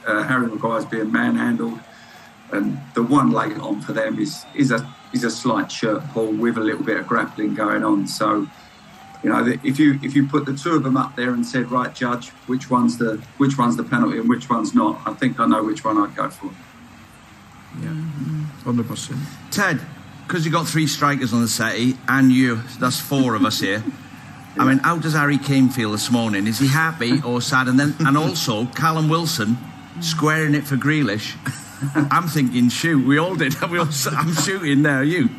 Harry Maguire's being manhandled, and the one late on for them is a slight shirt pull with a little bit of grappling going on. So, you know, if you put the two of them up there and said, right, judge, which one's the penalty and which one's not, I think I know which one I'd go for. Yeah, 100%. Ted, because you've got 3 strikers on the settee and you, that's 4 of us here. I mean, how does Harry Kane feel this morning? Is he happy or sad? And also Callum Wilson squaring it for Grealish. I'm thinking shoot. We all did. I'm shooting now. You,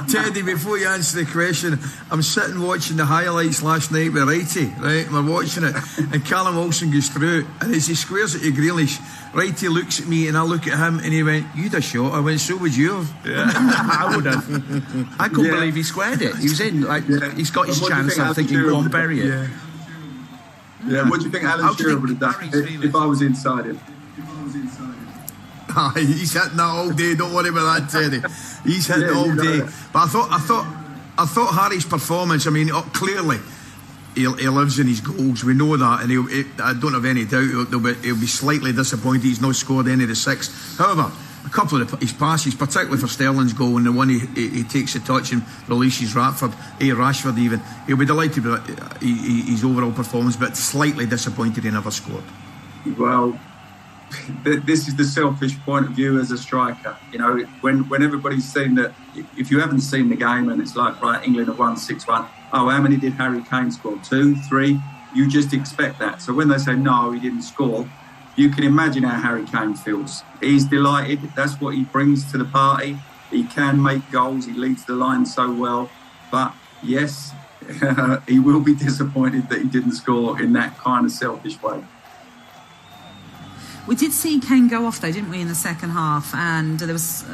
Teddy. Before you answer the question, I'm sitting watching the highlights last night with Righty. Right, we're watching it, and Callum Wilson goes through, and as he squares it to Grealish, Righty looks at me, and I look at him, and he went, "You'd have shot." I went, "So would you have." Yeah. I would have. I couldn't believe he squared it. He was in. Like he's got his chance. I'm thinking, go on, bury it. Yeah. What do you think Alan Shearer would have done if I was inside him? He's hitting that all day. Don't worry about that, Teddy. He's hitting it all day. But I thought Harry's performance. I mean, clearly he lives in his goals. We know that, and I don't have any doubt he'll be slightly disappointed he's not scored any of the 6. However, a couple of his passes, particularly for Sterling's goal, and the one he takes a touch and releases Rashford even. He'll be delighted with his overall performance, but slightly disappointed he never scored. Well, this is the selfish point of view as a striker. You know, when everybody's seen that, if you haven't seen the game and it's like, right, England have won 6-1, oh, how many did Harry Kane score? 2, 3? You just expect that. So when they say, no, he didn't score, you can imagine how Harry Kane feels. He's delighted. That's what he brings to the party. He can make goals. He leads the line so well. But yes, he will be disappointed that he didn't score in that kind of selfish way. We did see Kane go off, though, didn't we, in the second half? And there was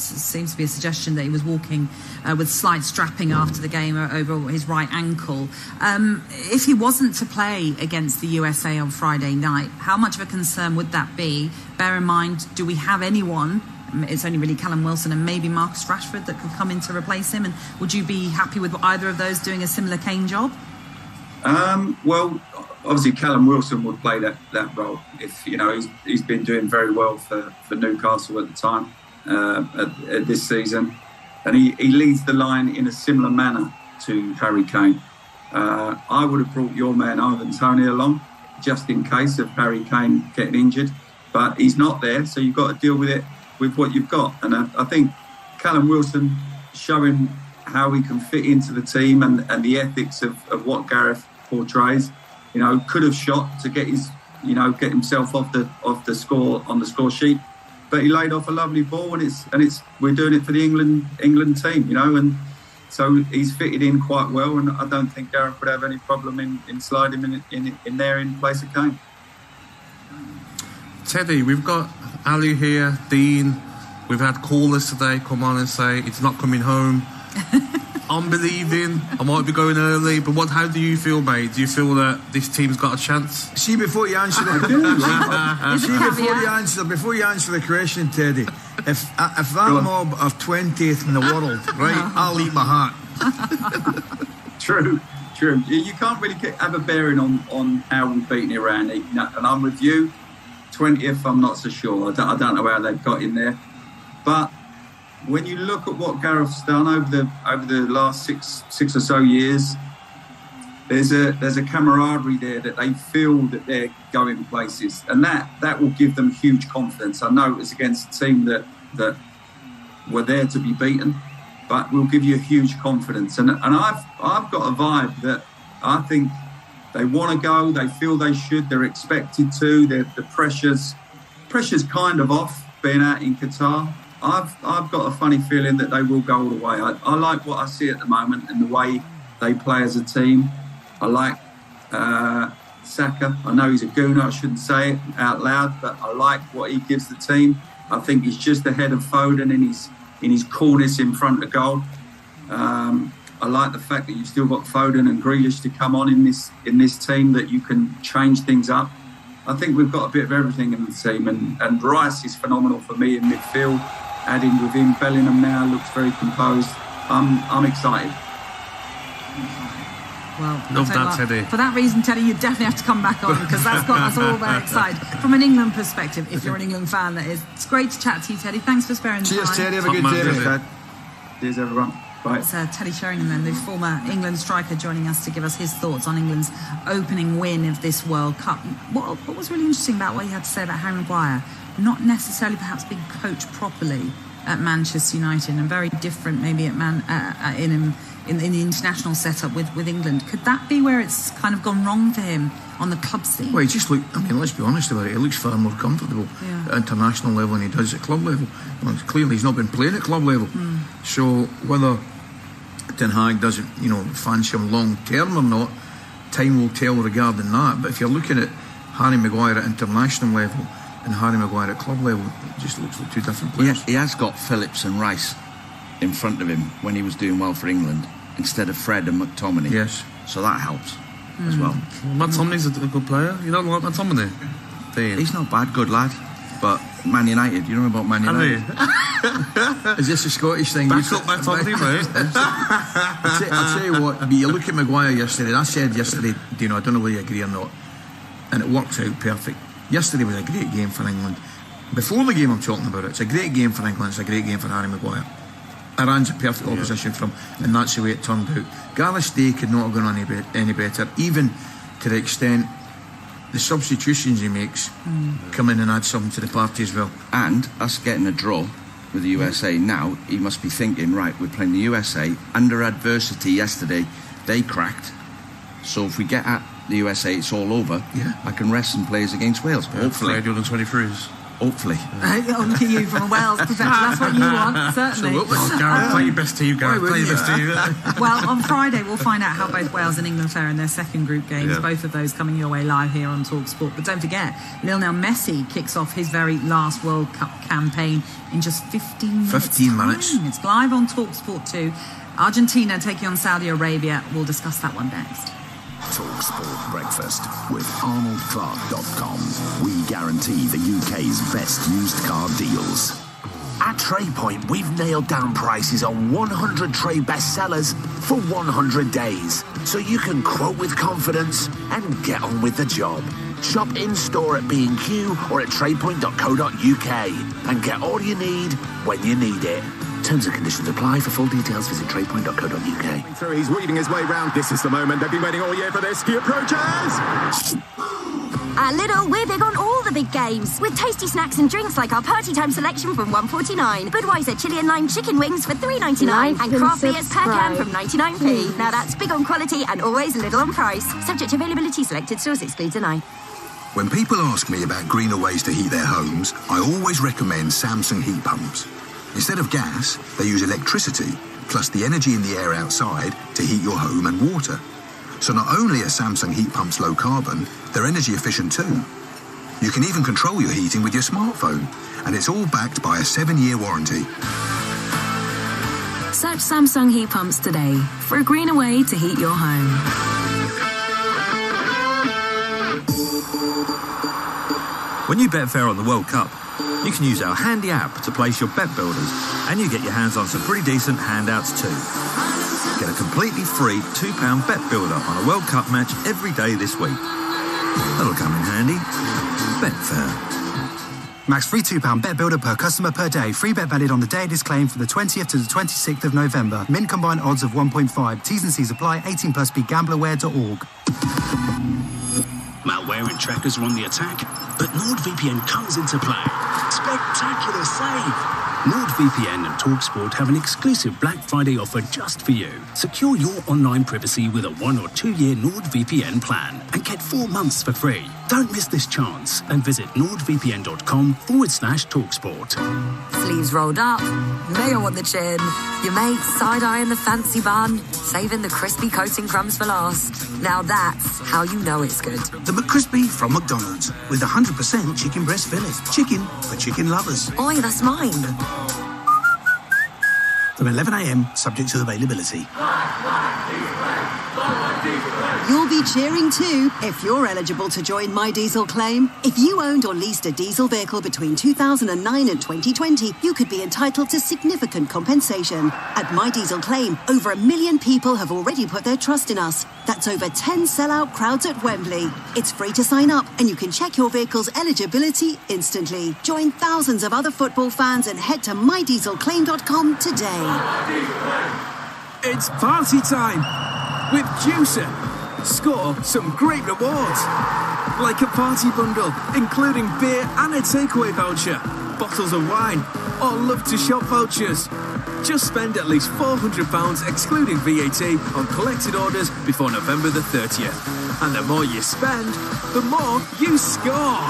seems to be a suggestion that he was walking with slight strapping after the game over his right ankle. If he wasn't to play against the USA on Friday night, how much of a concern would that be? Bear in mind, do we have anyone? It's only really Callum Wilson and maybe Marcus Rashford that could come in to replace him. And would you be happy with either of those doing a similar Kane job? Well, obviously Callum Wilson would play that role. If you know, he's been doing very well for Newcastle at the time at this season, and he leads the line in a similar manner to Harry Kane. I would have brought your man Ivan Toney along just in case of Harry Kane getting injured, but he's not there, so you've got to deal with it with what you've got. And I think Callum Wilson showing how he can fit into the team and the ethics of what Gareth portrays. You know, could have shot to get himself off the score on the score sheet, but he laid off a lovely ball, and it's we're doing it for the England team, you know, and so he's fitted in quite well, and I don't think Gareth would have any problem in sliding in there in place of Kane. Teddy, we've got Ali here, Dean. We've had callers today come on and say it's not coming home. I'm believing I might be going early, but how do you feel, mate? Do you feel that this team's got a chance? See, before you answer before you answer the question, Teddy, if that mob are 20th in the world, right, I'll eat my heart. True. You can't really have a bearing on how we've beaten Iran, and I'm with you. 20th, I'm not so sure. I don't know how they've got in there, but when you look at what Gareth's done over the last six or so years, there's a camaraderie there that they feel that they're going places, and that will give them huge confidence. I know it was against a team that were there to be beaten, but will give you a huge confidence. And I've got a vibe that I think they want to go, they feel they should, they're expected to. The pressure's kind of off being out in Qatar. I've got a funny feeling that they will go all the way. I like what I see at the moment and the way they play as a team. I like Saka. I know he's a gooner, I shouldn't say it out loud, but I like what he gives the team. I think he's just ahead of Foden in his coolness in front of goal. I like the fact that you've still got Foden and Grealish to come on in this team, that you can change things up. I think we've got a bit of everything in the team, and Rice is phenomenal for me in midfield. Adding with him, Bellingham now looks very composed. I'm excited. Well, Love that, Teddy. For that reason, Teddy, you definitely have to come back on because that's got us all very excited. From an England perspective, if you're an England fan, that is. It's great to chat to you, Teddy. Thanks for sparing the time. Cheers, Teddy. Have a good day. Cheers, everyone. Bye. It's Teddy Sheringham, then, the former England striker, joining us to give us his thoughts on England's opening win of this World Cup. What was really interesting about what you had to say about Harry Maguire, not necessarily perhaps being coached properly at Manchester United, and very different maybe at in the international setup with England. Could that be where it's kind of gone wrong for him on the club scene? Well, he just look. I mean, let's be honest about it. He looks far more comfortable at international level than he does at club level. Well, clearly, he's not been playing at club level. So whether Ten Hag doesn't, fancy him long term or not, time will tell regarding that. But if you're looking at Harry Maguire at international level and Harry Maguire at club level, it just looks like two different players. He has got Phillips and Rice in front of him when he was doing well for England, instead of Fred and McTominay. Yes. So that helps as well. McTominay's a good player. You don't like McTominay? He's not bad, good lad. But Man United, you know about Man United? Is this a Scottish thing? Back up McTominay, mate. I'll tell you what, you look at Maguire yesterday, and I said yesterday, I don't know whether you agree or not, and it worked out perfect. Yesterday was a great game for England. Before the game I'm talking about it's a great game for England, it's a great game for Harry Maguire. Iran's a perfect opposition for him, and that's the way it turned out. Gareth Day could not have gone any better, even to the extent the substitutions he makes come in and add something to the party as well. And us getting a draw with the USA now, he must be thinking, right, we're playing the USA under adversity yesterday, they cracked, so if we get at the USA it's all over. I can rest some players against Wales, hopefully. Doing 23s. Hopefully. Look at you from a Wales perspective. That's what you want, certainly. Gareth, play your best team, Gareth. Play your best team. Well, on Friday, we'll find out how both Wales and England fare in their second group games. Both of those coming your way live here on TalkSport. But don't forget, Lionel Messi kicks off his very last World Cup campaign in just 15 minutes. 15 minutes. It's live on TalkSport 2. Argentina taking on Saudi Arabia. We'll discuss that one next. TalkSport Breakfast with ArnoldClark.com. We guarantee the UK's best used car deals. At TradePoint, we've nailed down prices on 100 trade bestsellers for 100 days, so you can quote with confidence and get on with the job. Shop in-store at B&Q or at tradepoint.co.uk and get all you need when you need it. Terms and conditions apply. For full details, visit tradepoint.co.uk. So he's weaving his way round. This is the moment. They've been waiting all year for this. He approaches. At Lidl, we're big on all the big games, with tasty snacks and drinks like our party time selection from $1.49, Budweiser chili and lime chicken wings for $3.99, and craft beers per can from 99p. Now that's big on quality and always little on price. Subject to availability, selected stores, excludes a night. When people ask me about greener ways to heat their homes, I always recommend Samsung heat pumps. Instead of gas, they use electricity, plus the energy in the air outside to heat your home and water. So not only are Samsung heat pumps low carbon, they're energy efficient too. You can even control your heating with your smartphone, and it's all backed by a 7-year warranty. Search Samsung heat pumps today for a greener way to heat your home. When you bet fair on the World Cup, you can use our handy app to place your bet builders, and you get your hands on some pretty decent handouts too. Get a completely free £2 bet builder on a World Cup match every day this week. That'll come in handy. Bet fair. Max free £2 bet builder per customer per day. Free bet valid on the day it is claimed from the 20th to the 26th of November. Min combined odds of 1.5. T's and C's apply. 18 plus. BeGamblerAware.org. Malware and trackers are on the attack, but NordVPN comes into play. Spectacular save! NordVPN and TalkSport have an exclusive Black Friday offer just for you. Secure your online privacy with a 1 or 2 year NordVPN plan and get 4 months for free. Don't miss this chance and visit nordvpn.com/TalkSport. Sleeves rolled up, mayo on the chin, your mates side-eyeing the fancy bun, saving the crispy coating crumbs for last. Now that's how you know it's good. The McCrispy from McDonald's with 100% chicken breast fillet. Chicken for chicken lovers. Oi, that's mine. From 11 a.m, subject to availability. You'll be cheering too if you're eligible to join My Diesel Claim. If you owned or leased a diesel vehicle between 2009 and 2020, you could be entitled to significant compensation. At My Diesel Claim, over 1 million people have already put their trust in us. That's over 10 sellout crowds at Wembley. It's free to sign up and you can check your vehicle's eligibility instantly. Join thousands of other football fans and head to mydieselclaim.com today. It's party time with Juicer. Score some great rewards, like a party bundle, including beer and a takeaway voucher, bottles of wine, or love to shop vouchers. Just spend at least £400 excluding VAT on collected orders before November the 30th. And the more you spend, the more you score.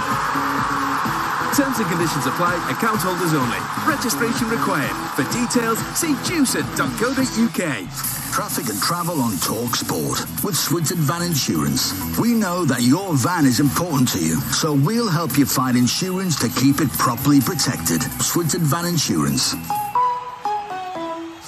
Terms and conditions apply, account holders only. Registration required. For details, see juicer.co.uk. Traffic and travel on Talk Sport with Swinton Van Insurance. We know that your van is important to you, so we'll help you find insurance to keep it properly protected. Swinton Van Insurance.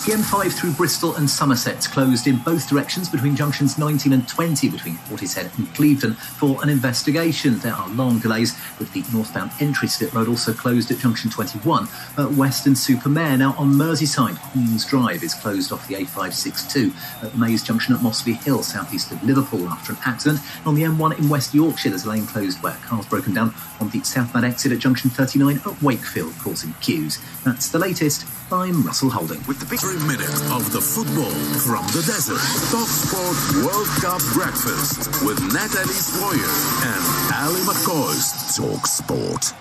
The M5 through Bristol and Somerset's closed in both directions between junctions 19 and 20 between Portishead and Clevedon for an investigation. There are long delays with the northbound entry slip road also closed at junction 21 at Weston-super-Mare. Now on Merseyside, Queen's Drive is closed off the A562 at Mays Junction at Mossley Hill, southeast of Liverpool after an accident. And on the M1 in West Yorkshire, there's a lane closed where a car's broken down on the southbound exit at junction 39 at Wakefield, causing queues. That's the latest. I'm Russell Holding. With the big 3 minutes of the football from the desert. Talk Sport World Cup Breakfast with Natalie Swoyer and Ali McCoy's Talk Sport.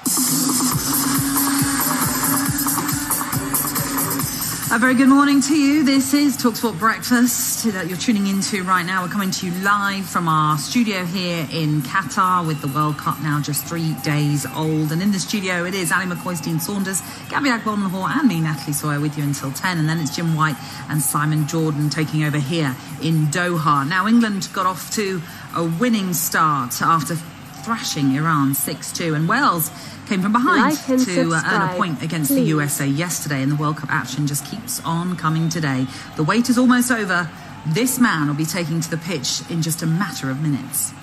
A very good morning to you. This is TalkSport Breakfast that you're tuning into right now. We're coming to you live from our studio here in Qatar with the World Cup now just 3 days old. And in the studio it is Ali McCoy, Dean Saunders, Gabby Agbonlahor and me, Natalie Sawyer, with you until 10. And then it's Jim White and Simon Jordan taking over here in Doha. Now England got off to a winning start after thrashing Iran 6-2, and Wales came from behind to earn a point against the USA yesterday, and the World Cup action just keeps on coming today. The wait is almost over. This man will be taking to the pitch in just a matter of minutes.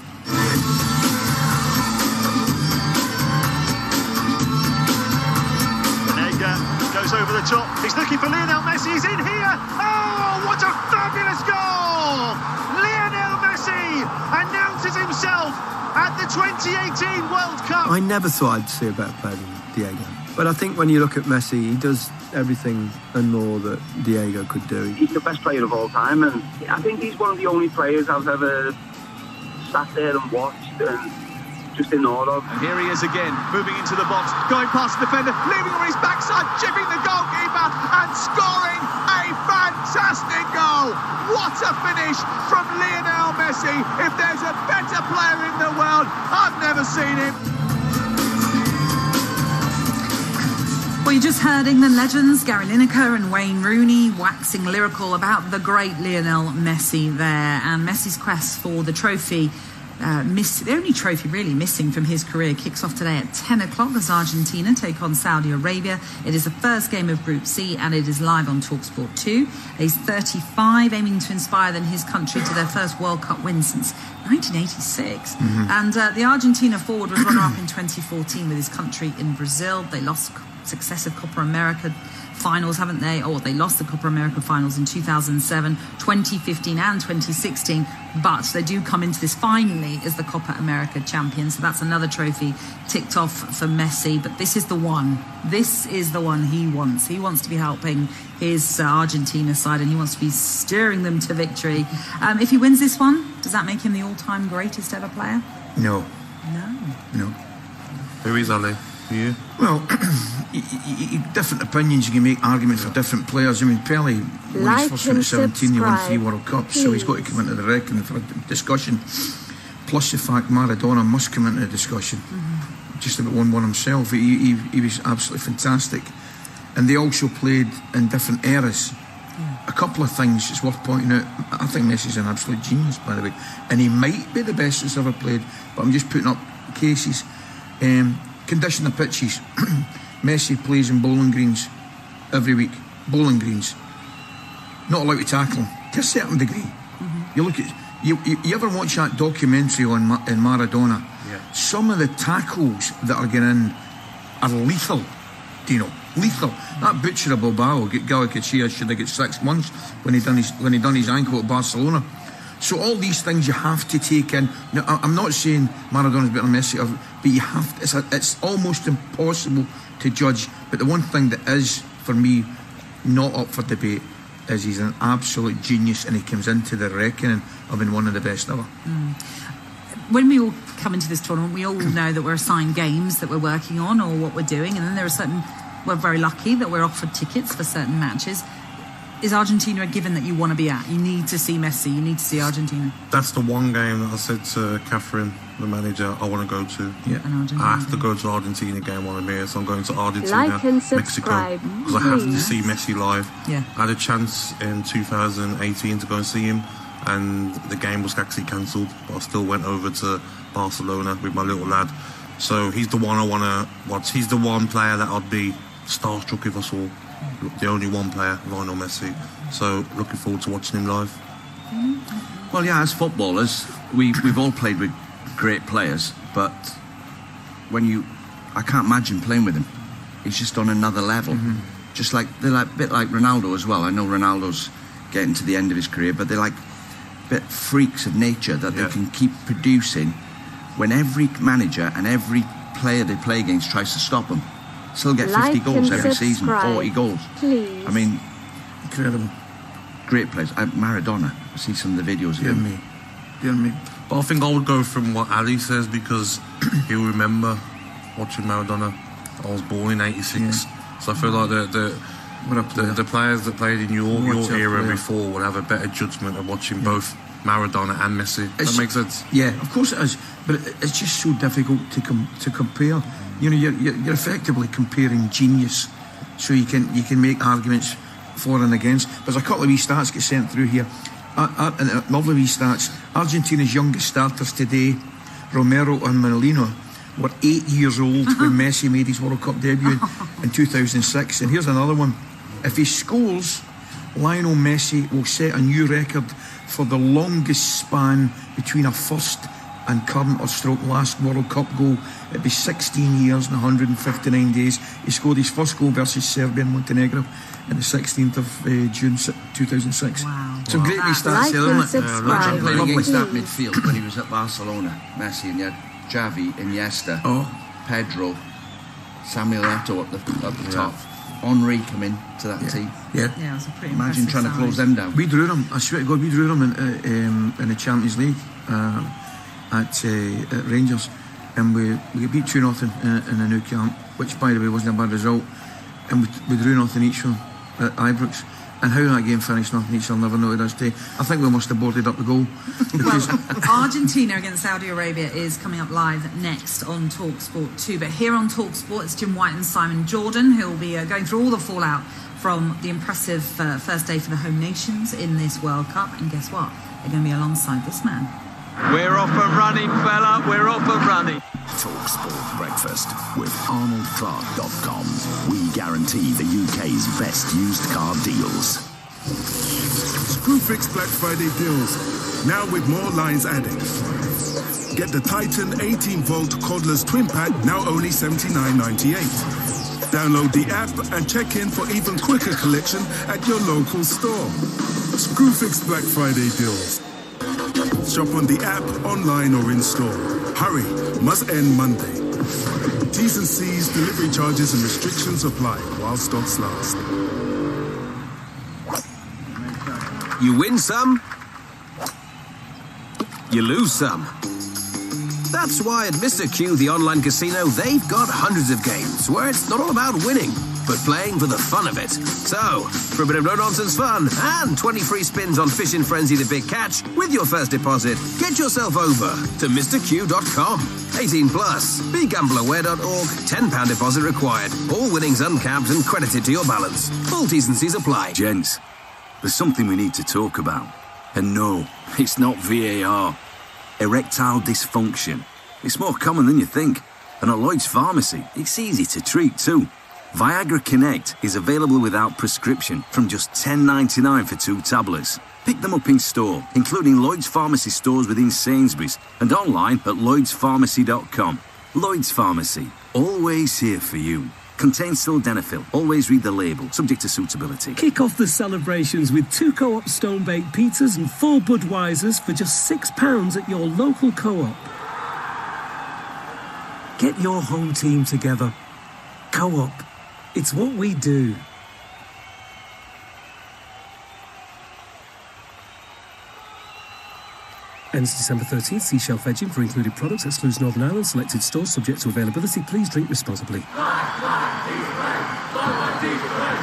Banega goes over the top. He's looking for Lionel Messi. He's in here. Oh, what a fabulous goal! Lionel Messi announces himself at the 2018 World Cup. I never thought I'd see a better player than Diego. But I think when you look at Messi, he does everything and more that Diego could do. He's the best player of all time, and I think he's one of the only players I've ever sat there and watched and just in awe of. And here he is again, moving into the box, going past the defender, leaving on his backside, chipping the goalkeeper and scoring a fantastic goal. What a finish from Lionel Messi. If there's a better player in the world, I've never seen him. Well, you just heard England legends Gary Lineker and Wayne Rooney waxing lyrical about the great Lionel Messi there. And Messi's quest for the trophy, the only trophy really missing from his career, kicks off today at 10 o'clock as Argentina take on Saudi Arabia. It is the first game of Group C and it is live on TalkSport 2. He's 35, aiming to inspire his country to their first World Cup win since 1986. And the Argentina forward was runner-up in 2014 with his country in Brazil. They lost successive Copa America finals, haven't they? Oh, they lost the Copa America finals in 2007, 2015 and 2016, but they do come into this finally as the Copa America champions. So that's another trophy ticked off for Messi, but this is the one. This is the one he wants. He wants to be helping his Argentina side and he wants to be steering them to victory. If he wins this one, does that make him the all-time greatest ever player? No. No. Who is Ali? You? Well, different opinions. You can make arguments for different players. I mean, Pele, when he first went to 17, he won 3 World Cups, so he's got to come into the reckoning for a discussion. Plus the fact Maradona must come into the discussion. Just about won one himself. He was absolutely fantastic. And they also played in different eras. A couple of things it's worth pointing out. I think Messi's an absolute genius, by the way. And he might be the best that's ever played, but I'm just putting up cases. Condition of pitches. Messi plays in bowling greens every week. Bowling greens. Not allowed to tackle him to a certain degree. You look at you ever watch that documentary on in Maradona? Yeah. Some of the tackles that are getting in are lethal. Do you know? Lethal. That butcher of Bilbao, Galacachia, should have got 6 months when he done his ankle at Barcelona. So all these things you have to take in. Now, I'm not saying Maradona's better than Messi, but you have to, it's almost impossible to judge. But the one thing that is, for me, not up for debate is he's an absolute genius, and he comes into the reckoning of being one of the best ever. When we all come into this tournament, we all know that we're assigned games that we're working on or what we're doing, and then there are certain, we're very lucky that we're offered tickets for certain matches. Is Argentina a given that you want to be at? You need to see Messi, you need to see Argentina. That's the one game that I said to Catherine, the manager, I want to go to. Yeah. I have to go to Argentina game while I'm here, so I'm going to Argentina, Like and Mexico, subscribe, because I have to see Messi live. Yeah. I had a chance in 2018 to go and see him, and the game was actually cancelled, but I still went over to Barcelona with my little lad. So he's the one I want to watch. He's the one player that I'd be starstruck if I saw. The only one player, Lionel Messi. So looking forward to watching him live. Well, yeah, as footballers, we've all played with great players, but I can't imagine playing with him. He's just on another level. Just like, they're like a bit like Ronaldo as well. I know Ronaldo's getting to the end of his career, but they're like a bit freaks of nature that they can keep producing when every manager and every player they play against tries to stop them. Still get 50 goals every season, 40 goals. Please. I mean, incredible. Great players. Maradona, I see some of the videos of him. Dear me. But I think I would go from what Ali says, because he'll remember watching Maradona. I was born in '86, so I feel like the players that played in your era before would have a better judgment of watching both Maradona and Messi. That makes sense. Yeah, of course it is. But it's just so difficult to compare. You know, you're effectively comparing genius, so you can make arguments for and against. There's a couple of wee stats get sent through here. Lovely wee stats. Argentina's youngest starters today, Romero and Molino, were 8 years old when Messi made his World Cup debut in 2006. And here's another one. If he scores, Lionel Messi will set a new record for the longest span between a first and current or stroke last World Cup goal. It'd be 16 years and 159 days. He scored his first goal versus Serbia and Montenegro on the 16th of June 2006. Wow. Some great wee stats there, isn't it? Imagine playing against that midfield when he was at Barcelona. Messi, and you had Xavi, Iniesta, Pedro, Samuel Eto'o at the top. Henri come in to that team. Yeah, it was a pretty imagine trying to close them down. We drew them. I swear to God, we drew them in the Champions League at Rangers, and we beat 2-0 in the Nou Camp, which by the way wasn't a bad result, and we drew 0 each one at Ibrox. And how that game finished 0 each, I'll never know to this day. I think we must have boarded up the goal. Well, Argentina against Saudi Arabia is coming up live next on TalkSport 2. But here on TalkSport, it's Jim White and Simon Jordan who will be going through all the fallout from the impressive first day for the home nations in this World Cup. And guess what? They're going to be alongside this man. We're off and running, fella. We're off and running. TalkSport Breakfast with ArnoldClark.com. We guarantee the UK's best used car deals. Screwfix Black Friday deals, now with more lines added. Get the Titan 18-volt cordless twin pack, now only $79.98. Download the app and check in for even quicker collection at your local store. Screwfix Black Friday deals. Shop on the app, online or in store. Hurry, must end Monday. T's and C's, delivery charges and restrictions apply while stocks last. You win some, you lose some. That's why at Mr. Q, the online casino, they've got hundreds of games where it's not all about winning, but playing for the fun of it. So, for a bit of no-nonsense fun and 20 free spins on Fishing Frenzy the Big Catch with your first deposit, get yourself over to MrQ.com. 18 plus. BeGambleAware.org. £10 deposit required. All winnings uncapped and credited to your balance. Full T's and C's apply. Gents, there's something we need to talk about. And no, it's not VAR. Erectile dysfunction. It's more common than you think. And at Lloyd's Pharmacy, it's easy to treat too. Viagra Connect is available without prescription from just $10.99 for 2 tablets. Pick them up in store, including Lloyd's Pharmacy stores within Sainsbury's and online at lloydspharmacy.com. Lloyd's Pharmacy, always here for you. Contains sildenafil. Always read the label, subject to suitability. Kick off the celebrations with 2 Co-op stone-baked pizzas and 4 Budweisers for just £6 at your local Co-op. Get your home team together. Co-op. It's what we do. Ends December 13th. See shelf edging for included products. Excludes Northern Ireland. Selected stores subject to availability. Please drink responsibly.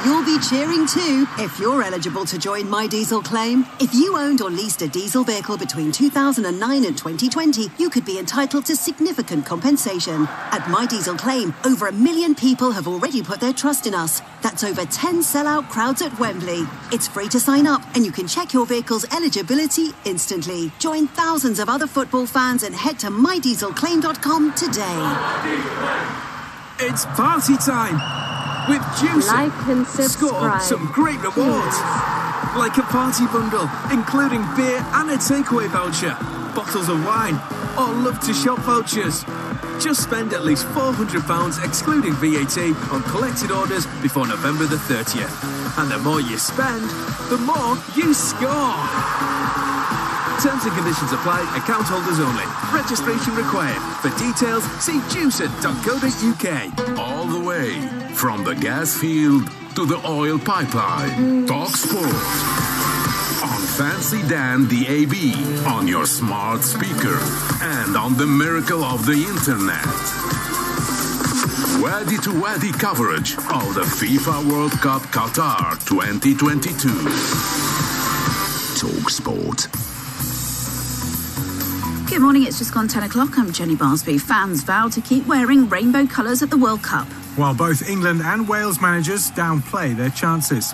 You'll be cheering too if you're eligible to join My Diesel Claim. If you owned or leased a diesel vehicle between 2009 and 2020, you could be entitled to significant compensation. At My Diesel Claim, over 1 million people have already put their trust in us. That's over 10 sellout crowds at Wembley. It's free to sign up and you can check your vehicle's eligibility instantly. Join thousands of other football fans and head to mydieselclaim.com today. It's party time! With Juicer, Like and score subscribe. some great rewards. Like a party bundle, including beer and a takeaway voucher, bottles of wine, or love to shop vouchers. Just spend at least £400 excluding VAT on collected orders before November the 30th. And the more you spend, the more you score. Terms and conditions apply, account holders only. Registration required. For details, see juicer.co.uk. All the way from the gas field to the oil pipeline. Talk Sport. On Fancy Dan DAB, on your smart speaker, and on the miracle of the internet. Waddy-to-waddy coverage of the FIFA World Cup Qatar 2022. Talk Sport. Good morning, it's just gone 10 o'clock. I'm Jenny Barsby. Fans vow to keep wearing rainbow colours at the World Cup. While both England and Wales managers downplay their chances.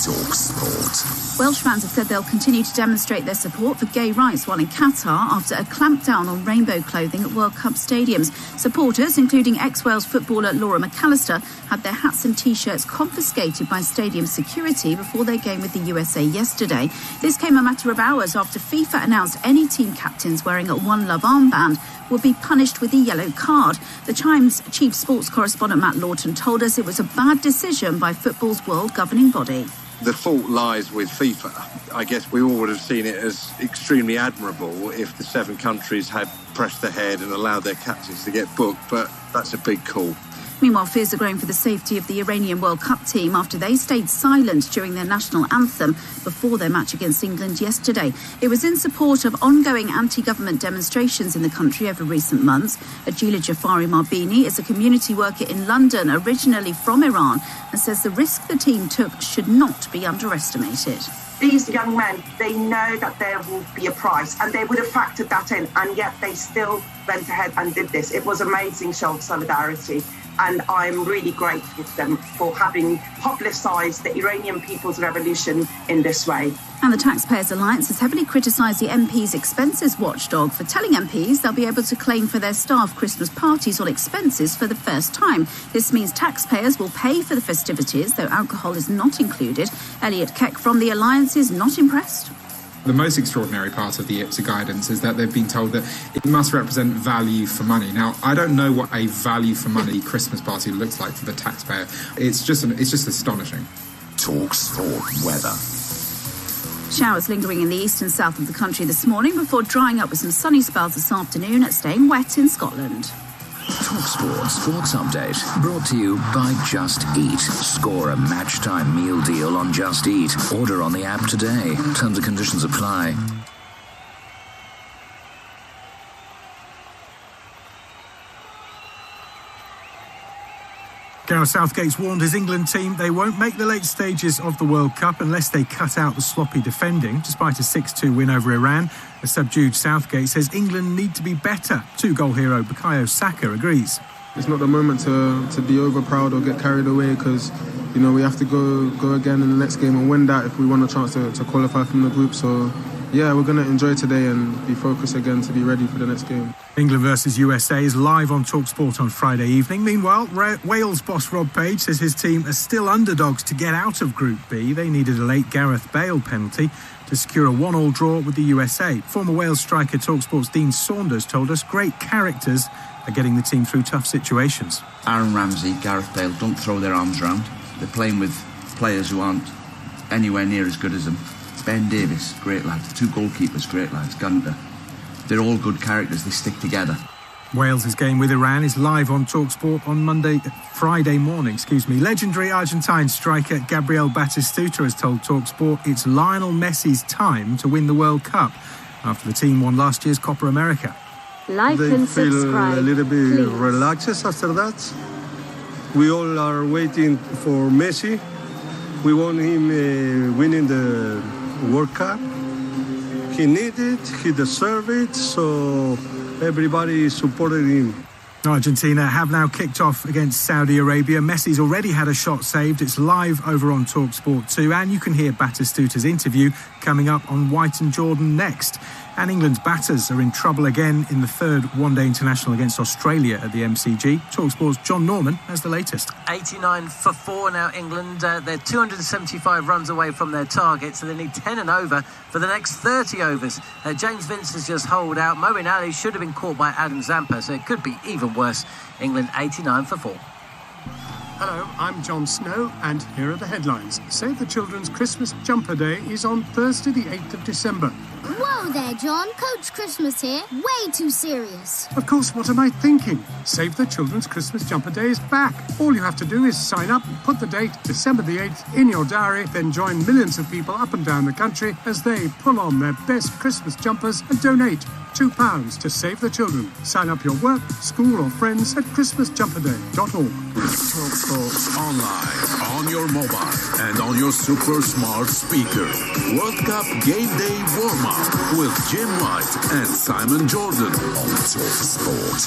Talk Sport. Welsh fans have said they'll continue to demonstrate their support for gay rights while in Qatar after a clampdown on rainbow clothing at World Cup stadiums. Supporters, including ex-Wales footballer Laura McAllister, had their hats and T-shirts confiscated by stadium security before their game with the USA yesterday. This came a matter of hours after FIFA announced any team captains wearing a One Love armband would be punished with a yellow card. The Chimes chief sports correspondent Matt Lawton told us it was a bad decision by football's world governing body. The fault lies with FIFA. I guess we all would have seen it as extremely admirable if the 7 countries had pressed ahead and allowed their captains to get booked, but that's a big call. Meanwhile, fears are growing for the safety of the Iranian World Cup team after they stayed silent during their national anthem before their match against England yesterday. It was in support of ongoing anti-government demonstrations in the country over recent months. Adila Jafari Marbini is a community worker in London, originally from Iran, and says the risk the team took should not be underestimated. These young men, they know that there will be a price and they would have factored that in, and yet they still went ahead and did this. It was an amazing show of solidarity. And I'm really grateful to them for having publicised the Iranian people's revolution in this way. And the Taxpayers Alliance has heavily criticised the MP's expenses watchdog for telling MPs they'll be able to claim for their staff Christmas parties on expenses for the first time. This means taxpayers will pay for the festivities, though alcohol is not included. Elliot Keck from the Alliance is not impressed. The most extraordinary part of the IPSA guidance is that they've been told that it must represent value for money. Now, I don't know what a value for money Christmas party looks like for the taxpayer. It's just astonishing. Talk Sport weather. Showers lingering in the east and south of the country this morning before drying up with some sunny spells this afternoon, staying wet in Scotland. TalkSport Sports Update, brought to you by Just Eat. Score a match-time meal deal on Just Eat. Order on the app today. Terms and conditions apply. Gareth Southgate's warned his England team they won't make the late stages of the World Cup unless they cut out the sloppy defending. Despite a 6-2 win over Iran, a subdued Southgate says England need to be better. 2-goal hero Bukayo Saka agrees. It's not the moment to be over proud or get carried away, because we have to go again in the next game and win that if we want a chance to qualify from the group. So yeah, we're going to enjoy today and be focused again to be ready for the next game. England versus USA is live on TalkSport on Friday evening. Meanwhile, Wales boss Rob Page says his team are still underdogs to get out of Group B. They needed a late Gareth Bale penalty to secure a 1-1 draw with the USA. Former Wales striker TalkSport's Dean Saunders told us great characters are getting the team through tough situations. Aaron Ramsey, Gareth Bale don't throw their arms around. They're playing with players who aren't anywhere near as good as them. Ben Davies, great lad. 2 goalkeepers, great lads. Gunter. They're all good characters. They stick together. Wales' game with Iran is live on TalkSport on Friday morning. Legendary Argentine striker Gabriel Batistuta has told TalkSport it's Lionel Messi's time to win the World Cup after the team won last year's Copa America. Like and subscribe. Feel a little bit please. relaxed after that. We all are waiting for Messi. We want him winning the World Cup. He needs it, he deserves it, so everybody supported him. Argentina have now kicked off against Saudi Arabia. Messi's already had a shot saved. It's live over on TalkSport 2, and you can hear Batistuta's interview coming up on White and Jordan next. And England's batters are in trouble again in the third one-day international against Australia at the MCG. TalkSport's John Norman has the latest. 89 for 4 now, England. They're 275 runs away from their target, so they need 10 and over for the next 30 overs. James Vince has just holed out. Moeen Ali should have been caught by Adam Zampa, so it could be even worse. England 89 for 4. Hello, I'm Jon Snow, and here are the headlines. Save the Children's Christmas Jumper Day is on Thursday, the 8th of December. Whoa there, John. Coach Christmas here. Way too serious. Of course, what am I thinking? Save the Children's Christmas Jumper Day is back. All you have to do is sign up, put the date, December the 8th, in your diary, then join millions of people up and down the country as they pull on their best Christmas jumpers and donate £2 to Save the Children. Sign up your work, school or friends at christmasjumperday.org. TalkSport online, on your mobile, and on your super smart speaker. World Cup Game Day Warm-Up with Jim White and Simon Jordan on TalkSport.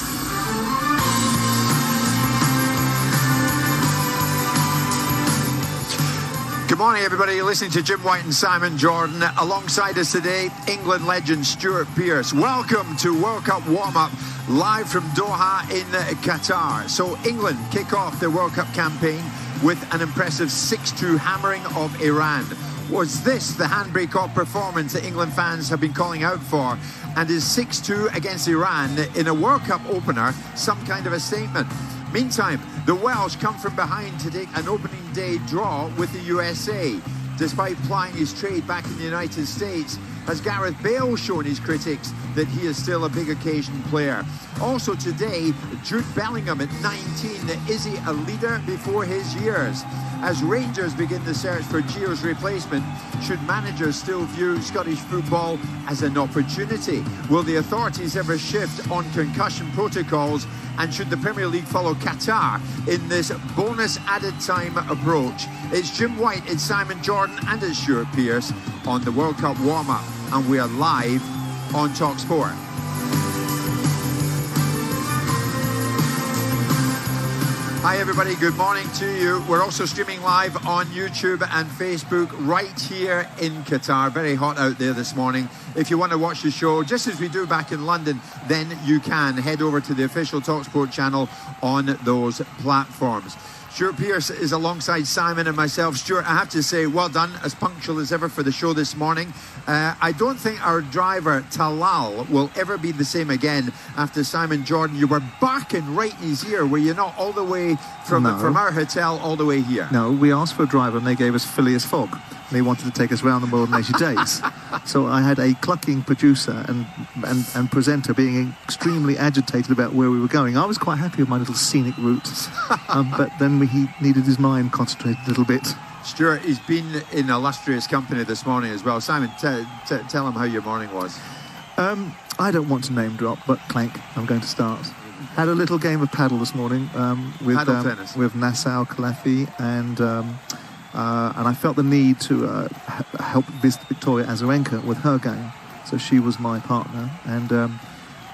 Good morning, everybody. You're listening to Jim White and Simon Jordan. Alongside us today, England legend Stuart Pearce. Welcome to World Cup Warm-Up, live from Doha in Qatar. So England kick off their World Cup campaign with an impressive 6-2 hammering of Iran. Was this the handbrake-off performance that England fans have been calling out for? And is 6-2 against Iran in a World Cup opener some kind of a statement? Meantime, the Welsh come from behind to take an opening day draw with the USA. Despite plying his trade back in the United States, has Gareth Bale shown his critics that he is still a big occasion player? Also today, Jude Bellingham at 19. Is he a leader before his years? As Rangers begin the search for Gio's replacement, should managers still view Scottish football as an opportunity? Will the authorities ever shift on concussion protocols? And should the Premier League follow Qatar in this bonus added time approach? It's Jim White, it's Simon Jordan, and it's Stuart Pearce on the World Cup warm-up. And we are live on TalkSport. Hi everybody, good morning to you. We're also streaming live on YouTube and Facebook right here in Qatar. Very hot out there this morning. If you want to watch the show, just as we do back in London, then you can head over to the official TalkSport channel on those platforms. Stuart Pearce is alongside Simon and myself. Stuart, I have to say, well done, as punctual as ever for the show this morning. I don't think our driver, Talal, will ever be the same again after Simon Jordan. You were barking right in his ear, were you not, all the way from our hotel all the way here? No, we asked for a driver and they gave us Phileas Fogg. They wanted to take us around the world in 80 days. So I had a clucking producer and presenter being extremely agitated about where we were going. I was quite happy with my little scenic route, but then he needed his mind concentrated a little bit. Stuart, he's been in illustrious company this morning as well. Simon, tell him how your morning was. I don't want to name drop, but Clank, I'm going to start. Had a little game of paddle this morning with Nassau Khalafi and I felt the need to help Victoria Azarenka with her game. So she was my partner, and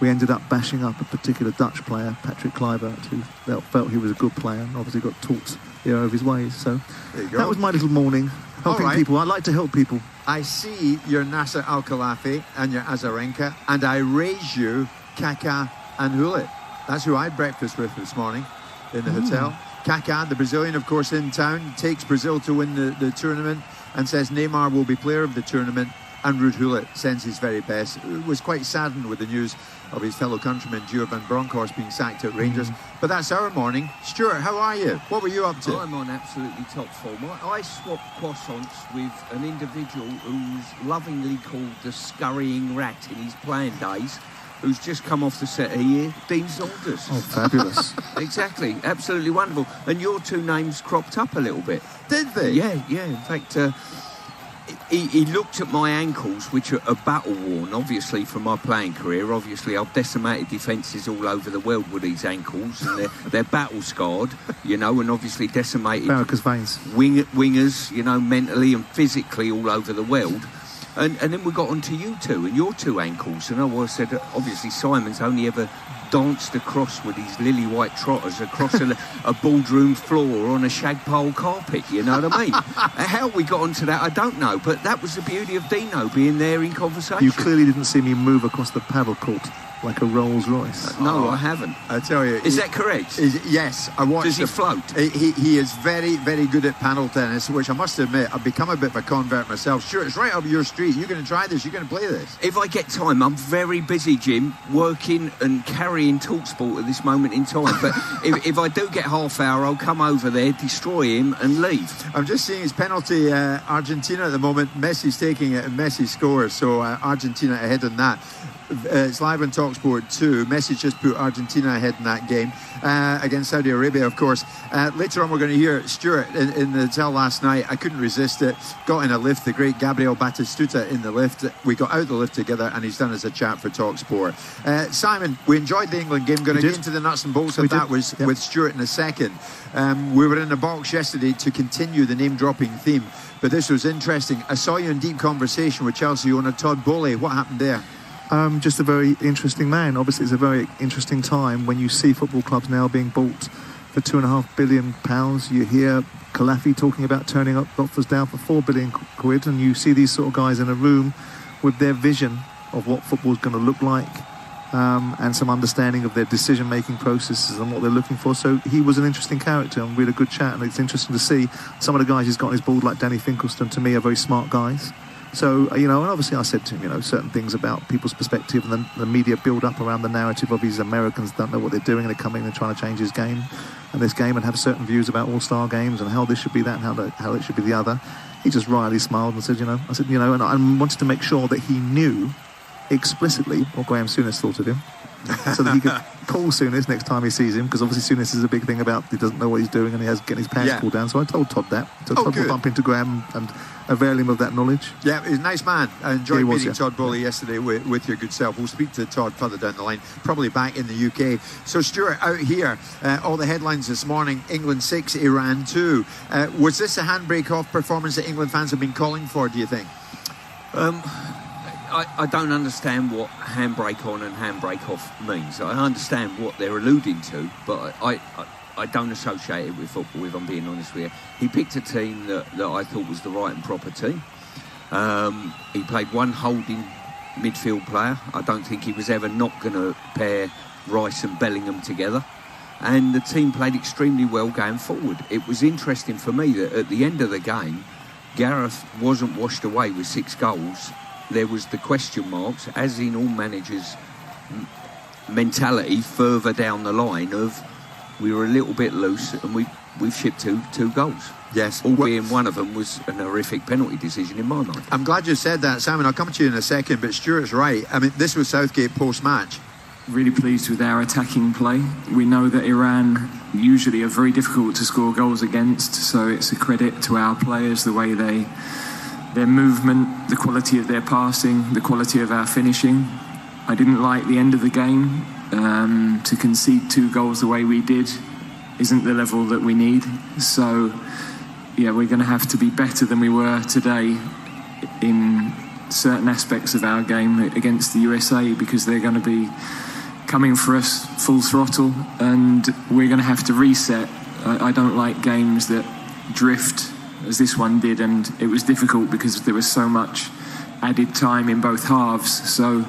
we ended up bashing up a particular Dutch player, Patrick Kluivert, who felt he was a good player and obviously got taught the error of his ways. So that was my little morning, helping people. I like to help people. I see your Nasser Al-Khelaifi and your Azarenka, and I raise you Kaká and Gullit. That's who I had breakfast with this morning in the hotel. Kaká, the Brazilian, of course, in town, takes Brazil to win the tournament and says Neymar will be player of the tournament, and Ruud Gullit sends his very best. Was quite saddened with the news of his fellow countryman Stuart van Bronckhorst being sacked at Rangers. But that's our morning. Stuart, how are you? What were you up to? I'm on absolutely top form. I swapped croissants with an individual who's lovingly called the Scurrying Rat in his playing days, who's just come off the set here, Dean Saunders. Oh, fabulous. Exactly, absolutely wonderful. And your two names cropped up a little bit. Did they? Yeah. In fact, he looked at my ankles, which are battle-worn, obviously, from my playing career. Obviously, I've decimated defences all over the world with these ankles, and they're battle-scarred, and obviously decimated varicose veins. Wingers, mentally and physically all over the world. And then we got onto you two and your two ankles. And I said, obviously, Simon's only ever danced across with his lily white trotters across a boardroom floor on a shag pole carpet, you know what I mean? How we got onto that, I don't know. But that was the beauty of Dino being there in conversation. You clearly didn't see me move across the paddle court like a Rolls Royce. No, I haven't. I tell you. Is that correct? Yes, I watched. Does he float? He is very, very good at paddle tennis, which I must admit, I've become a bit of a convert myself. Sure, it's right up your street. You're going to try this. You're going to play this. If I get time, I'm very busy, Jim, working and carrying TalkSport at this moment in time. But if I do get half hour, I'll come over there, destroy him and leave. I'm just seeing his penalty, Argentina at the moment. Messi's taking it and Messi scores, so Argentina ahead in that. It's live on TalkSport 2. Messi just put Argentina ahead in that game against Saudi Arabia, of course. Later on, we're going to hear Stuart in the hotel last night. I couldn't resist it. Got in a lift, the great Gabriel Batistuta in the lift. We got out the lift together, and he's done as a chat for TalkSport. Simon, we enjoyed the England game. Going to get into the nuts and bolts of that with Stuart in a second. We were in the box yesterday to continue the name-dropping theme, but this was interesting. I saw you in deep conversation with Chelsea owner Todd Bowley. What happened there? Just a very interesting man. Obviously, it's a very interesting time when you see football clubs now being bought for £2.5 billion. You hear Khelaifi talking about turning up offers down for £4 billion, and you see these sort of guys in a room with their vision of what football's going to look like, and some understanding of their decision-making processes and what they're looking for. So he was an interesting character, and we had a good chat, and it's interesting to see some of the guys he's got on his board, like Danny Finkelstein, to me are very smart guys. So, and obviously I said to him, certain things about people's perspective and then the media build up around the narrative of these Americans don't know what they're doing and they're coming and trying to change his game and this game and have certain views about all-star games and how this should be that and how it should be the other. He just wryly smiled and said, and I wanted to make sure that he knew explicitly what Graham Souness thought of him so that he could call Souness next time he sees him, because obviously Souness is a big thing about he doesn't know what he's doing and he has getting his pants pulled down. So I told Todd that. So Todd will bump into Graham and avail him of that knowledge. Yeah, he's a nice man. I enjoyed meeting Todd Bowley yesterday with your good self. We'll speak to Todd further down the line, probably back in the UK. So Stuart, out here, all the headlines this morning: England 6, Iran 2. Was this a handbrake off performance that England fans have been calling for, do you think? I don't understand what handbrake on and handbrake off means. I understand what they're alluding to, but I don't associate it with football, if I'm being honest with you. He picked a team that I thought was the right and proper team. He played one holding midfield player. I don't think he was ever not going to pair Rice and Bellingham together. And the team played extremely well going forward. It was interesting for me that at the end of the game, Gareth wasn't washed away with 6 goals. There was the question marks, as in all managers' mentality further down the line of we were a little bit loose and we've shipped two goals. Yes. Albeit one of them was an horrific penalty decision in my mind. I'm glad you said that, Simon. I'll come to you in a second, but Stuart's right. I mean, this was Southgate post-match. Really pleased with our attacking play. We know that Iran usually are very difficult to score goals against, so it's a credit to our players, the way their movement, the quality of their passing, the quality of our finishing. I didn't like the end of the game. To concede 2 goals the way we did isn't the level that we need. So, yeah, we're going to have to be better than we were today in certain aspects of our game against the USA, because they're going to be coming for us full throttle, and we're going to have to reset. I don't like games that drift as this one did, and it was difficult because there was so much added time in both halves. So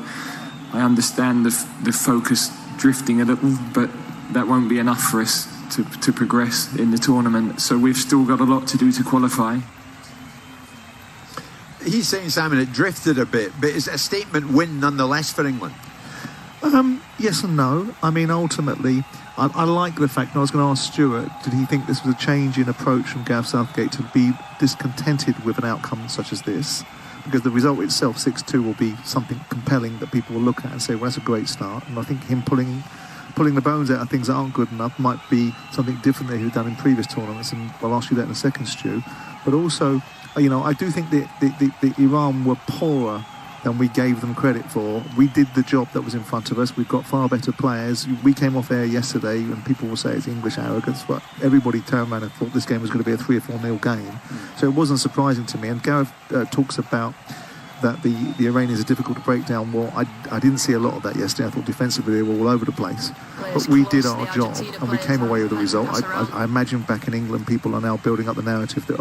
I understand the focus drifting a little, but that won't be enough for us to progress in the tournament. So we've still got a lot to do to qualify. He's saying, Simon, it drifted a bit, but is it a statement win nonetheless for England? Yes and no. I mean, ultimately, I like the fact, and I was going to ask Stuart, did he think this was a change in approach from Gareth Southgate to be discontented with an outcome such as this? Because the result itself, 6-2, will be something compelling that people will look at and say, well, that's a great start. And I think him pulling the bones out of things that aren't good enough might be something different that he'd done in previous tournaments, and I'll ask you that in a second, Stu. But also, you know, I do think that Iran were poorer than we gave them credit for. We did the job that was in front of us. We've got far better players. We came off air yesterday and people will say it's English arrogance, but everybody turned around and thought this game was going to be a 3 or 4-0 game. So it wasn't surprising to me. And Gareth talks about that the Iranians are difficult to break down. Well, I didn't see a lot of that yesterday. I thought defensively they were all over the place. But we did our job and we came away with the result. I imagine back in England people are now building up the narrative that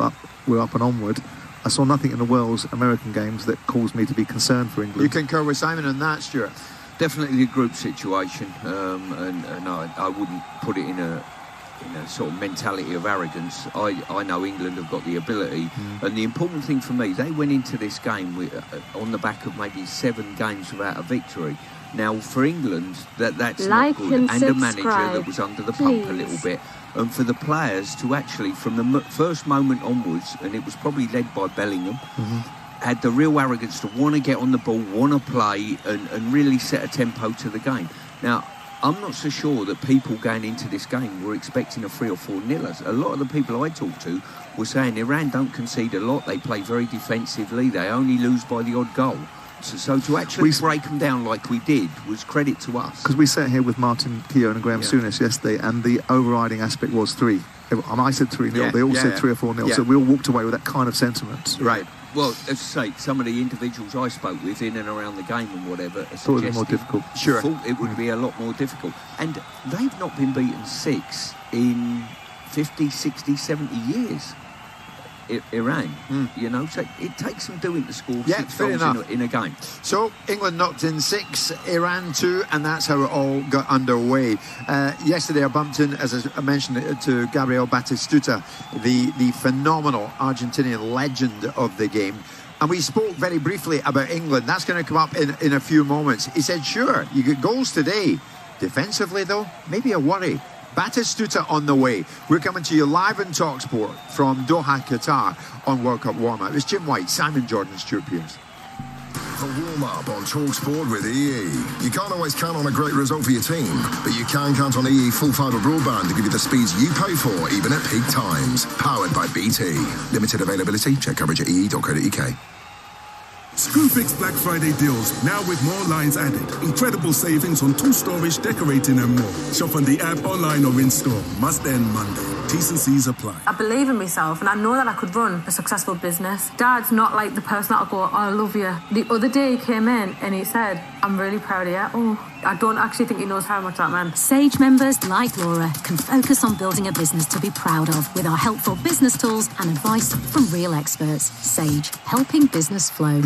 we're up and onward. I saw nothing in the world's American games that caused me to be concerned for England. You concur with Simon on that, Stuart? Definitely the group situation, and I wouldn't put it in a sort of mentality of arrogance. I know England have got the ability, and the important thing for me, they went into this game on the back of maybe 7 games without a victory. Now, for England, that's not good, and a manager that was under the pump a little bit. And for the players to actually, from the first moment onwards, and it was probably led by Bellingham, had the real arrogance to want to get on the ball, want to play, and really set a tempo to the game. Now, I'm not so sure that people going into this game were expecting a 3 or 4-0. A lot of the people I talked to were saying Iran don't concede a lot, they play very defensively, they only lose by the odd goal. So to actually break them down like we did was credit to us. Because we sat here with Martin Keown and Graham Souness yesterday, and the overriding aspect was 3. And I said 3-0, they all said 3 or 4-0, so we all walked away with that kind of sentiment. Right. Well, as I say, some of the individuals I spoke with in and around the game and whatever thought it was more difficult. Sure. Thought it would be a lot more difficult. And they've not been beaten 6 in 50, 60, 70 years. Iran, you know, so it takes some doing to score 6 goals in a game. So England knocked in 6, Iran 2, and that's how it all got underway. Yesterday I bumped in, as I mentioned, to Gabriel Batistuta, the phenomenal Argentinian legend of the game. And we spoke very briefly about England. That's going to come up in a few moments. He said, sure, you get goals today. Defensively, though, maybe a worry. Batistuta on the way. We're coming to you live in TalkSport from Doha, Qatar on World Cup warm-up. It's Jim White, Simon Jordan, Stuart Pearce. The warm-up on TalkSport with EE. You can't always count on a great result for your team, but you can count on EE full fibre broadband to give you the speeds you pay for, even at peak times. Powered by BT. Limited availability. Check coverage at ee.co.uk. Screwfix Black Friday deals, now with more lines added. Incredible savings on tool storage, decorating and more. Shop on the app, online or in-store. Must end Monday. T's and C's apply. I believe in myself and I know that I could run a successful business. Dad's not like the person that'll go, oh, I love you. The other day he came in and he said, I'm really proud of you. Oh, I don't actually think he knows how much that meant. Sage members like Laura can focus on building a business to be proud of with our helpful business tools and advice from real experts. Sage, helping business flow.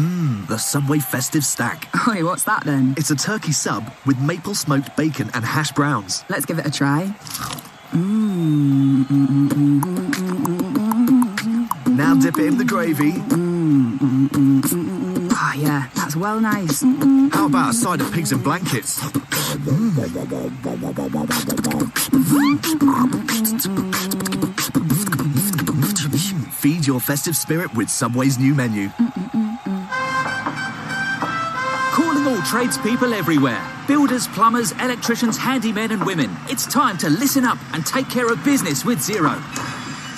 The Subway festive stack. Oi, what's that then? It's a turkey sub with maple smoked bacon and hash browns. Let's give it a try. Now dip it in the gravy. Ah, yeah, that's well nice. How about a side of pigs in blankets? Feed your festive spirit with Subway's new menu. Calling all tradespeople everywhere. Builders, plumbers, electricians, handymen and women. It's time to listen up and take care of business with Xero.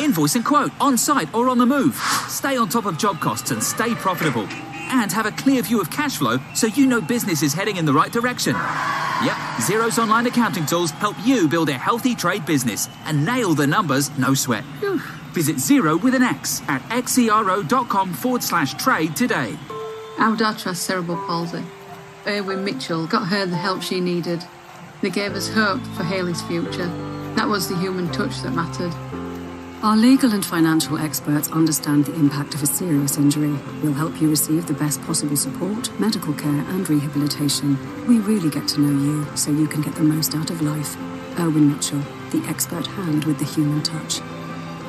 Invoice and quote, on site or on the move. Stay on top of job costs and stay profitable. And have a clear view of cash flow so you know business is heading in the right direction. Yep, Xero's online accounting tools help you build a healthy trade business and nail the numbers, no sweat. Visit Xero with an X at xero.com/trade today. Our daughter has cerebral palsy. Erwin Mitchell got her the help she needed. They gave us hope for Hayley's future. That was the human touch that mattered. Our legal and financial experts understand the impact of a serious injury. We'll help you receive the best possible support, medical care and rehabilitation. We really get to know you so you can get the most out of life. Erwin Mitchell, the expert hand with the human touch.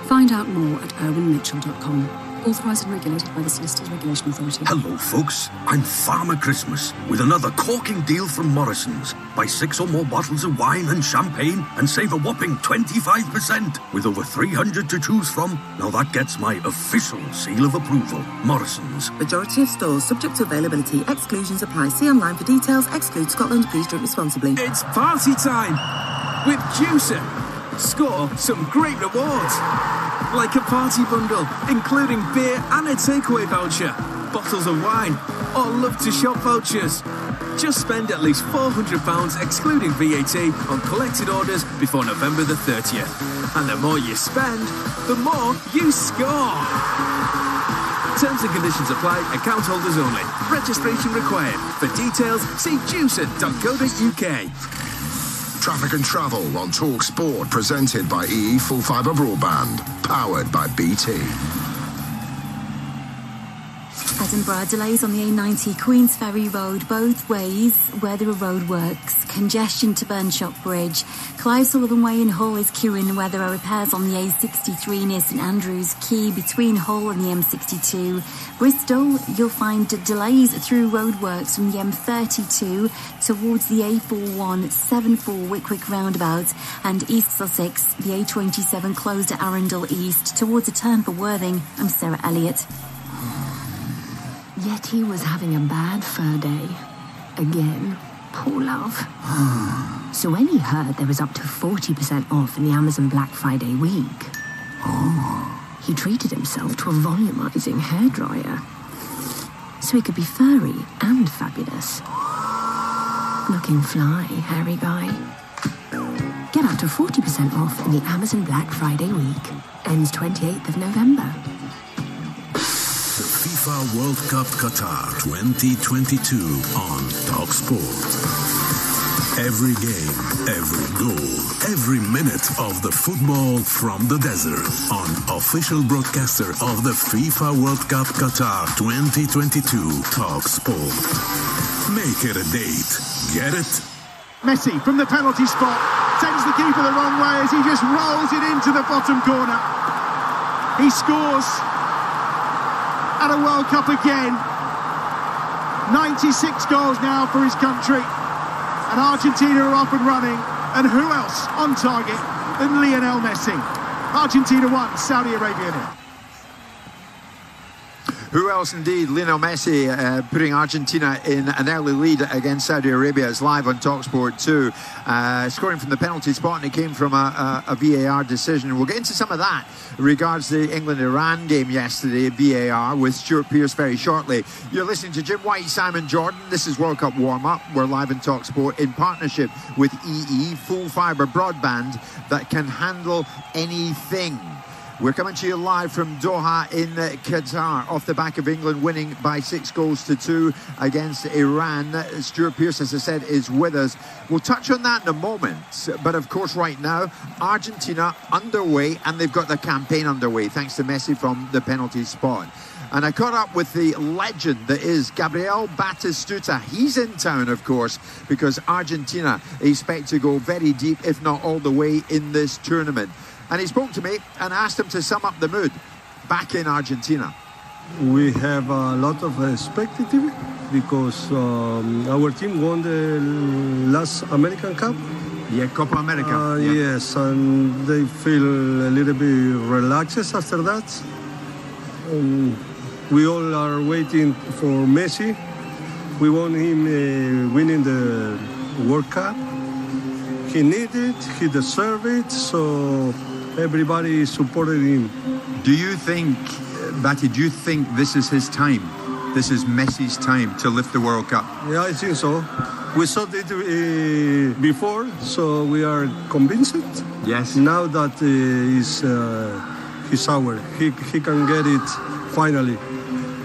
Find out more at erwinmitchell.com. Authorised and regulated by the Solicitors Regulation Authority. Hello, folks. I'm Farmer Christmas with another corking deal from Morrison's. Buy 6 or more bottles of wine and champagne and save a whopping 25% with over 300 to choose from. Now that gets my official seal of approval. Morrison's. Majority of stores subject to availability. Exclusions apply. See online for details. Exclude Scotland. Please drink responsibly. It's party time with Juicer. Score some great rewards. Like a party bundle, including beer and a takeaway voucher, bottles of wine, or love to shop vouchers. Just spend at least £400 excluding VAT on collected orders before November the 30th. And the more you spend, the more you score. Terms and conditions apply, account holders only. Registration required. For details, see juicer.co.uk. Traffic and Travel on Talk Sport, presented by EE Full Fibre Broadband, powered by BT. Edinburgh delays on the A90 Queen's Ferry Road both ways where there are roadworks. Congestion to Burnshot Bridge. Clive Sullivan Way in Hull is queuing where there are repairs on the A63 near St Andrews Quay between Hull and the M62. Bristol, you'll find delays through roadworks from the M32 towards the A4174 Wickwick roundabout, and East Sussex, the A27 closed at Arundel East towards a turn for Worthing. I'm Sarah Elliott. Yeti was having a bad fur day. Again. Poor love. So when he heard there was up to 40% off in the Amazon Black Friday week, he treated himself to a volumizing hairdryer. So he could be furry and fabulous. Looking fly, hairy guy. Get up to 40% off in the Amazon Black Friday week. Ends 28th of November. The FIFA World Cup Qatar 2022 on TalkSport. Every game, every goal, every minute of the football from the desert on official broadcaster of the FIFA World Cup Qatar 2022 TalkSport. Make it a date. Get it? Messi from the penalty spot sends the keeper the wrong way as he just rolls it into the bottom corner. He scores at a World Cup again. 96 goals now for his country. And Argentina are up and running. And who else on target than Lionel Messi? Argentina 1, Saudi Arabia 0. Who else indeed? Lionel Messi putting Argentina in an early lead against Saudi Arabia. It's live on TalkSport 2. Scoring from the penalty spot, and it came from a VAR decision. We'll get into some of that regards the England-Iran game yesterday, VAR, with Stuart Pearce very shortly. You're listening to Jim White, Simon Jordan. This is World Cup Warm-Up. We're live on TalkSport in partnership with EE, full fibre broadband that can handle anything. We're coming to you live from Doha in Qatar, off the back of England winning by 6-2 against Iran. Stuart Pearce, as I said, is with us. We'll touch on that in a moment. But of course, right now, Argentina underway, and they've got their campaign underway, thanks to Messi from the penalty spot. And I caught up with the legend that is Gabriel Batistuta. He's in town, of course, because Argentina expect to go very deep, if not all the way, in this tournament. And he spoke to me and asked him to sum up the mood back in Argentina. We have a lot of expectative because our team won the last American Cup. Yeah, Copa America. Yes, and they feel a little bit relaxed after that. We all are waiting for Messi. We want him winning the World Cup. He needs it, he deserves it, so everybody supported him. Do you think, Batty, this is his time? This is Messi's time to lift the World Cup? Yeah, I think so. We saw it before, so we are convinced. Yes. Now that it's his hour, he can get it finally.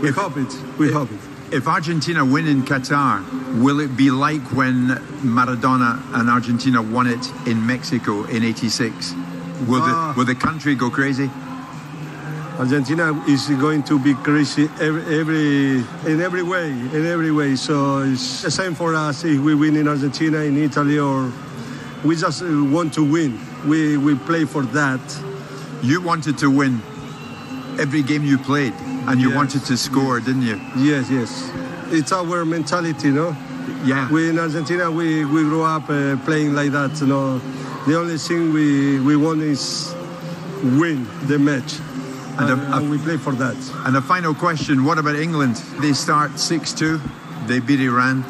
We hope it. If Argentina win in Qatar, will it be like when Maradona and Argentina won it in Mexico in '86? Will the country go crazy? Argentina is going to be crazy in every way. So it's the same for us if we win in Argentina, in Italy, or we just want to win. We play for that. You wanted to win every game you played, and you wanted to score, didn't you? Yes. It's our mentality, no? Yeah. We in Argentina, we grew up playing like that. You know, the only thing we want is win the match. And we play for that. And a final question, what about England? They start 6-2, they beat Iran.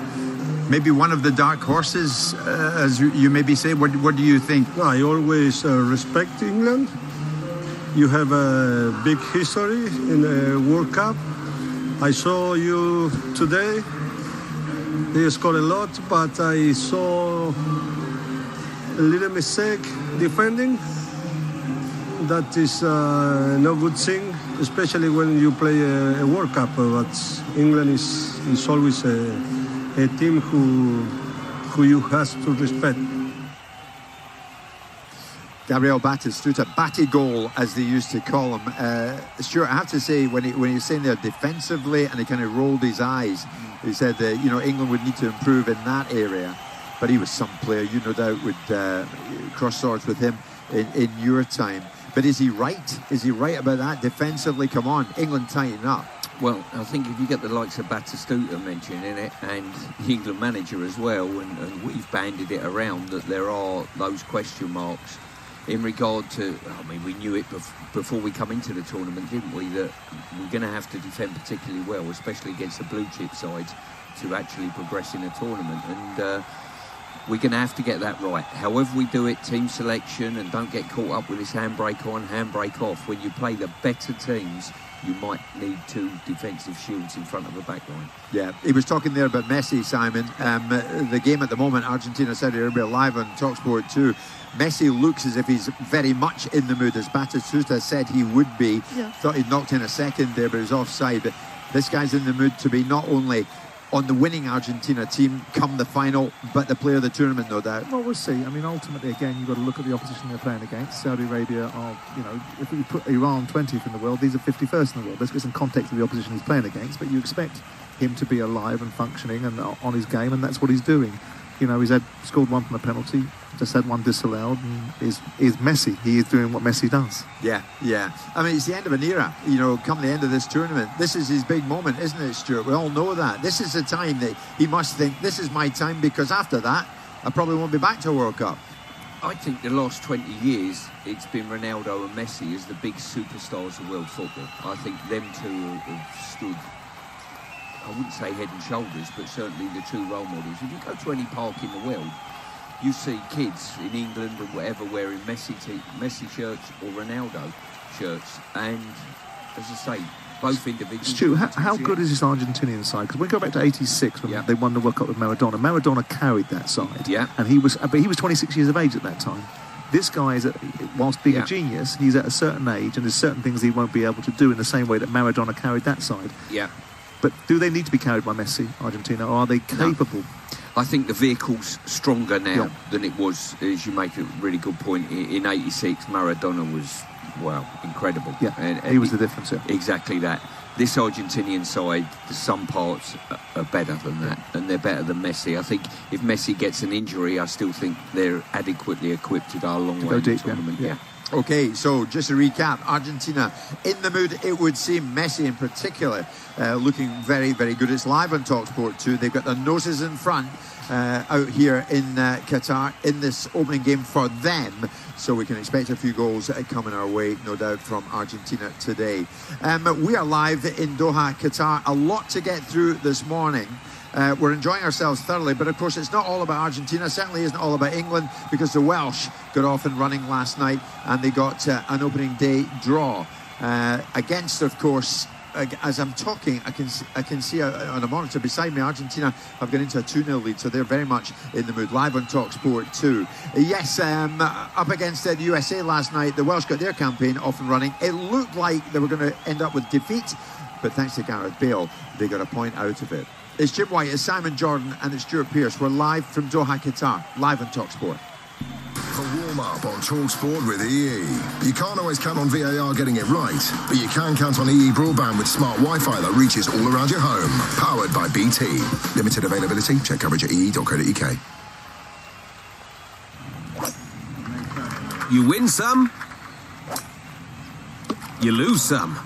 Maybe one of the dark horses, as you maybe say. What do you think? No, I always respect England. You have a big history in the World Cup. I saw you today. They scored a lot, but I saw a little mistake defending. That is no good thing, especially when you play a World Cup. But England is always a team who you have to respect. Gabriel Batistuta, Batty goal, as they used to call him. Stuart, I have to say, when he was saying there defensively, and he kind of rolled his eyes, he said that England would need to improve in that area. But he was some player, you no doubt would cross swords with him in your time. But is he right? Is he right about that? Defensively, come on, England tighten up. Well, I think if you get the likes of Batistuta mentioned in it, and the England manager as well, and we've bandied it around that there are those question marks in regard to, we knew it before we come into the tournament, didn't we, that we're going to have to defend particularly well, especially against the blue chip sides, to actually progress in a tournament. And we're going to have to get that right. However we do it, team selection, and don't get caught up with this handbrake on, handbrake off. When you play the better teams, you might need two defensive shields in front of the back line. Yeah, he was talking there about Messi, Simon. The game at the moment, Argentina-Saudi Arabia, live on TalkSport 2. Messi looks as if he's very much in the mood, as Batistuta said he would be. Yeah. Thought he'd knocked in a second there, but he was offside. But this guy's in the mood to be not only on the winning Argentina team come the final, but the player of the tournament, no doubt. Well, we'll see. Ultimately, again, you've got to look at the opposition they're playing against. Saudi Arabia are, if we put Iran 20th in the world, these are 51st in the world. Let's get some context of the opposition he's playing against, but you expect him to be alive and functioning and on his game, and that's what he's doing. He's scored one from a penalty, just had one disallowed, and is Messi. He is doing what Messi does. Yeah. It's the end of an era. Come the end of this tournament, this is his big moment, isn't it, Stuart? We all know that. This is the time that he must think, this is my time, because after that, I probably won't be back to a World Cup. I think the last 20 years, it's been Ronaldo and Messi as the big superstars of world football. I think them two have stood, I wouldn't say head and shoulders, but certainly the two role models. If you go to any park in the world, you see kids in England and whatever wearing Messi shirts or Ronaldo shirts. And, as I say, both individuals. Stu, how good is this Argentinian side? Because we go back to '86 when they won the World Cup with Maradona. Maradona carried that side. Yeah. And he was 26 years of age at that time. This guy is, whilst being a genius, he's at a certain age, and there's certain things he won't be able to do in the same way that Maradona carried that side. Yeah. But do they need to be carried by Messi, Argentina, or are they capable? No. I think the vehicle's stronger now than it was, as you make a really good point. In '86, Maradona was, incredible. Yeah, and he was the difference. Yeah. Exactly that. This Argentinian side, some parts are better than that, and they're better than Messi. I think if Messi gets an injury, I still think they're adequately equipped to go a long way in the tournament. Yeah. Okay, so just to recap, Argentina in the mood, it would seem. Messi in particular looking very, very good. It's live on TalkSport 2. They've got their noses in front out here in Qatar in this opening game for them. So we can expect a few goals coming our way, no doubt, from Argentina today. We are live in Doha, Qatar. A lot to get through this morning. We're enjoying ourselves thoroughly, but of course it's not all about Argentina. Certainly isn't all about England, because the Welsh got off and running last night and they got an opening day draw against, of course, as I'm talking, I can see on a monitor beside me, Argentina have gone into a 2-0 lead, so they're very much in the mood. Live on TalkSport 2. Yes, up against the USA last night, the Welsh got their campaign off and running. It looked like they were going to end up with defeat, but thanks to Gareth Bale, they got a point out of it. It's Jim White, it's Simon Jordan, and it's Stuart Pearce. We're live from Doha, Qatar, live on TalkSport. For warm-up on TalkSport with EE. You can't always count on VAR getting it right, but you can count on EE broadband with smart Wi-Fi that reaches all around your home. Powered by BT. Limited availability. Check coverage at ee.co.uk. You win some, you lose some.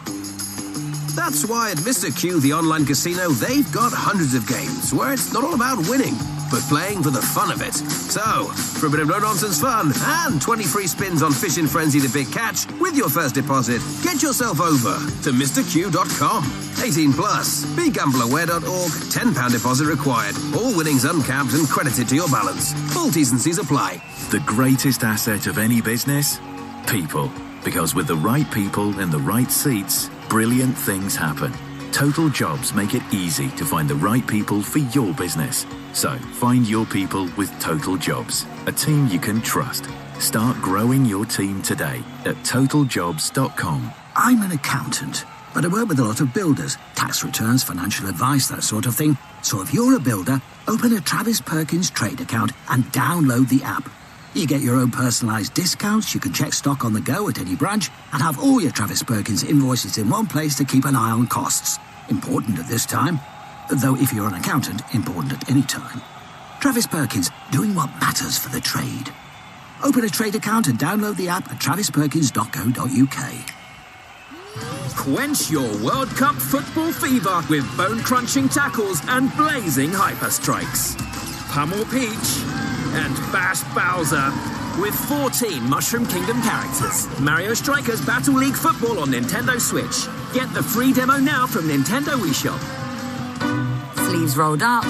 That's why at Mr. Q, the online casino, they've got hundreds of games where it's not all about winning, but playing for the fun of it. So, for a bit of no-nonsense fun and 20 free spins on Fishing Frenzy the Big Catch with your first deposit, get yourself over to MrQ.com. 18 plus. BeGambleAware.org. £10 deposit required. All winnings uncapped and credited to your balance. Full T's and C's apply. The greatest asset of any business? People. Because with the right people in the right seats, brilliant things happen. Total Jobs make it easy to find the right people for your business. So, find your people with Total Jobs, a team you can trust. Start growing your team today at totaljobs.com. I'm an accountant, but I work with a lot of builders, tax returns, financial advice, that sort of thing. So if you're a builder, open a Travis Perkins trade account and download the app. You get your own personalised discounts, you can check stock on the go at any branch, and have all your Travis Perkins invoices in one place to keep an eye on costs. Important at this time. Though if you're an accountant, important at any time. Travis Perkins, doing what matters for the trade. Open a trade account and download the app at travisperkins.co.uk. Quench your World Cup football fever with bone-crunching tackles and blazing hyper strikes. Pummel Peach and Bash Bowser with 14 Mushroom Kingdom characters. Mario Strikers Battle League Football on Nintendo Switch. Get the free demo now from Nintendo eShop. Sleeves rolled up,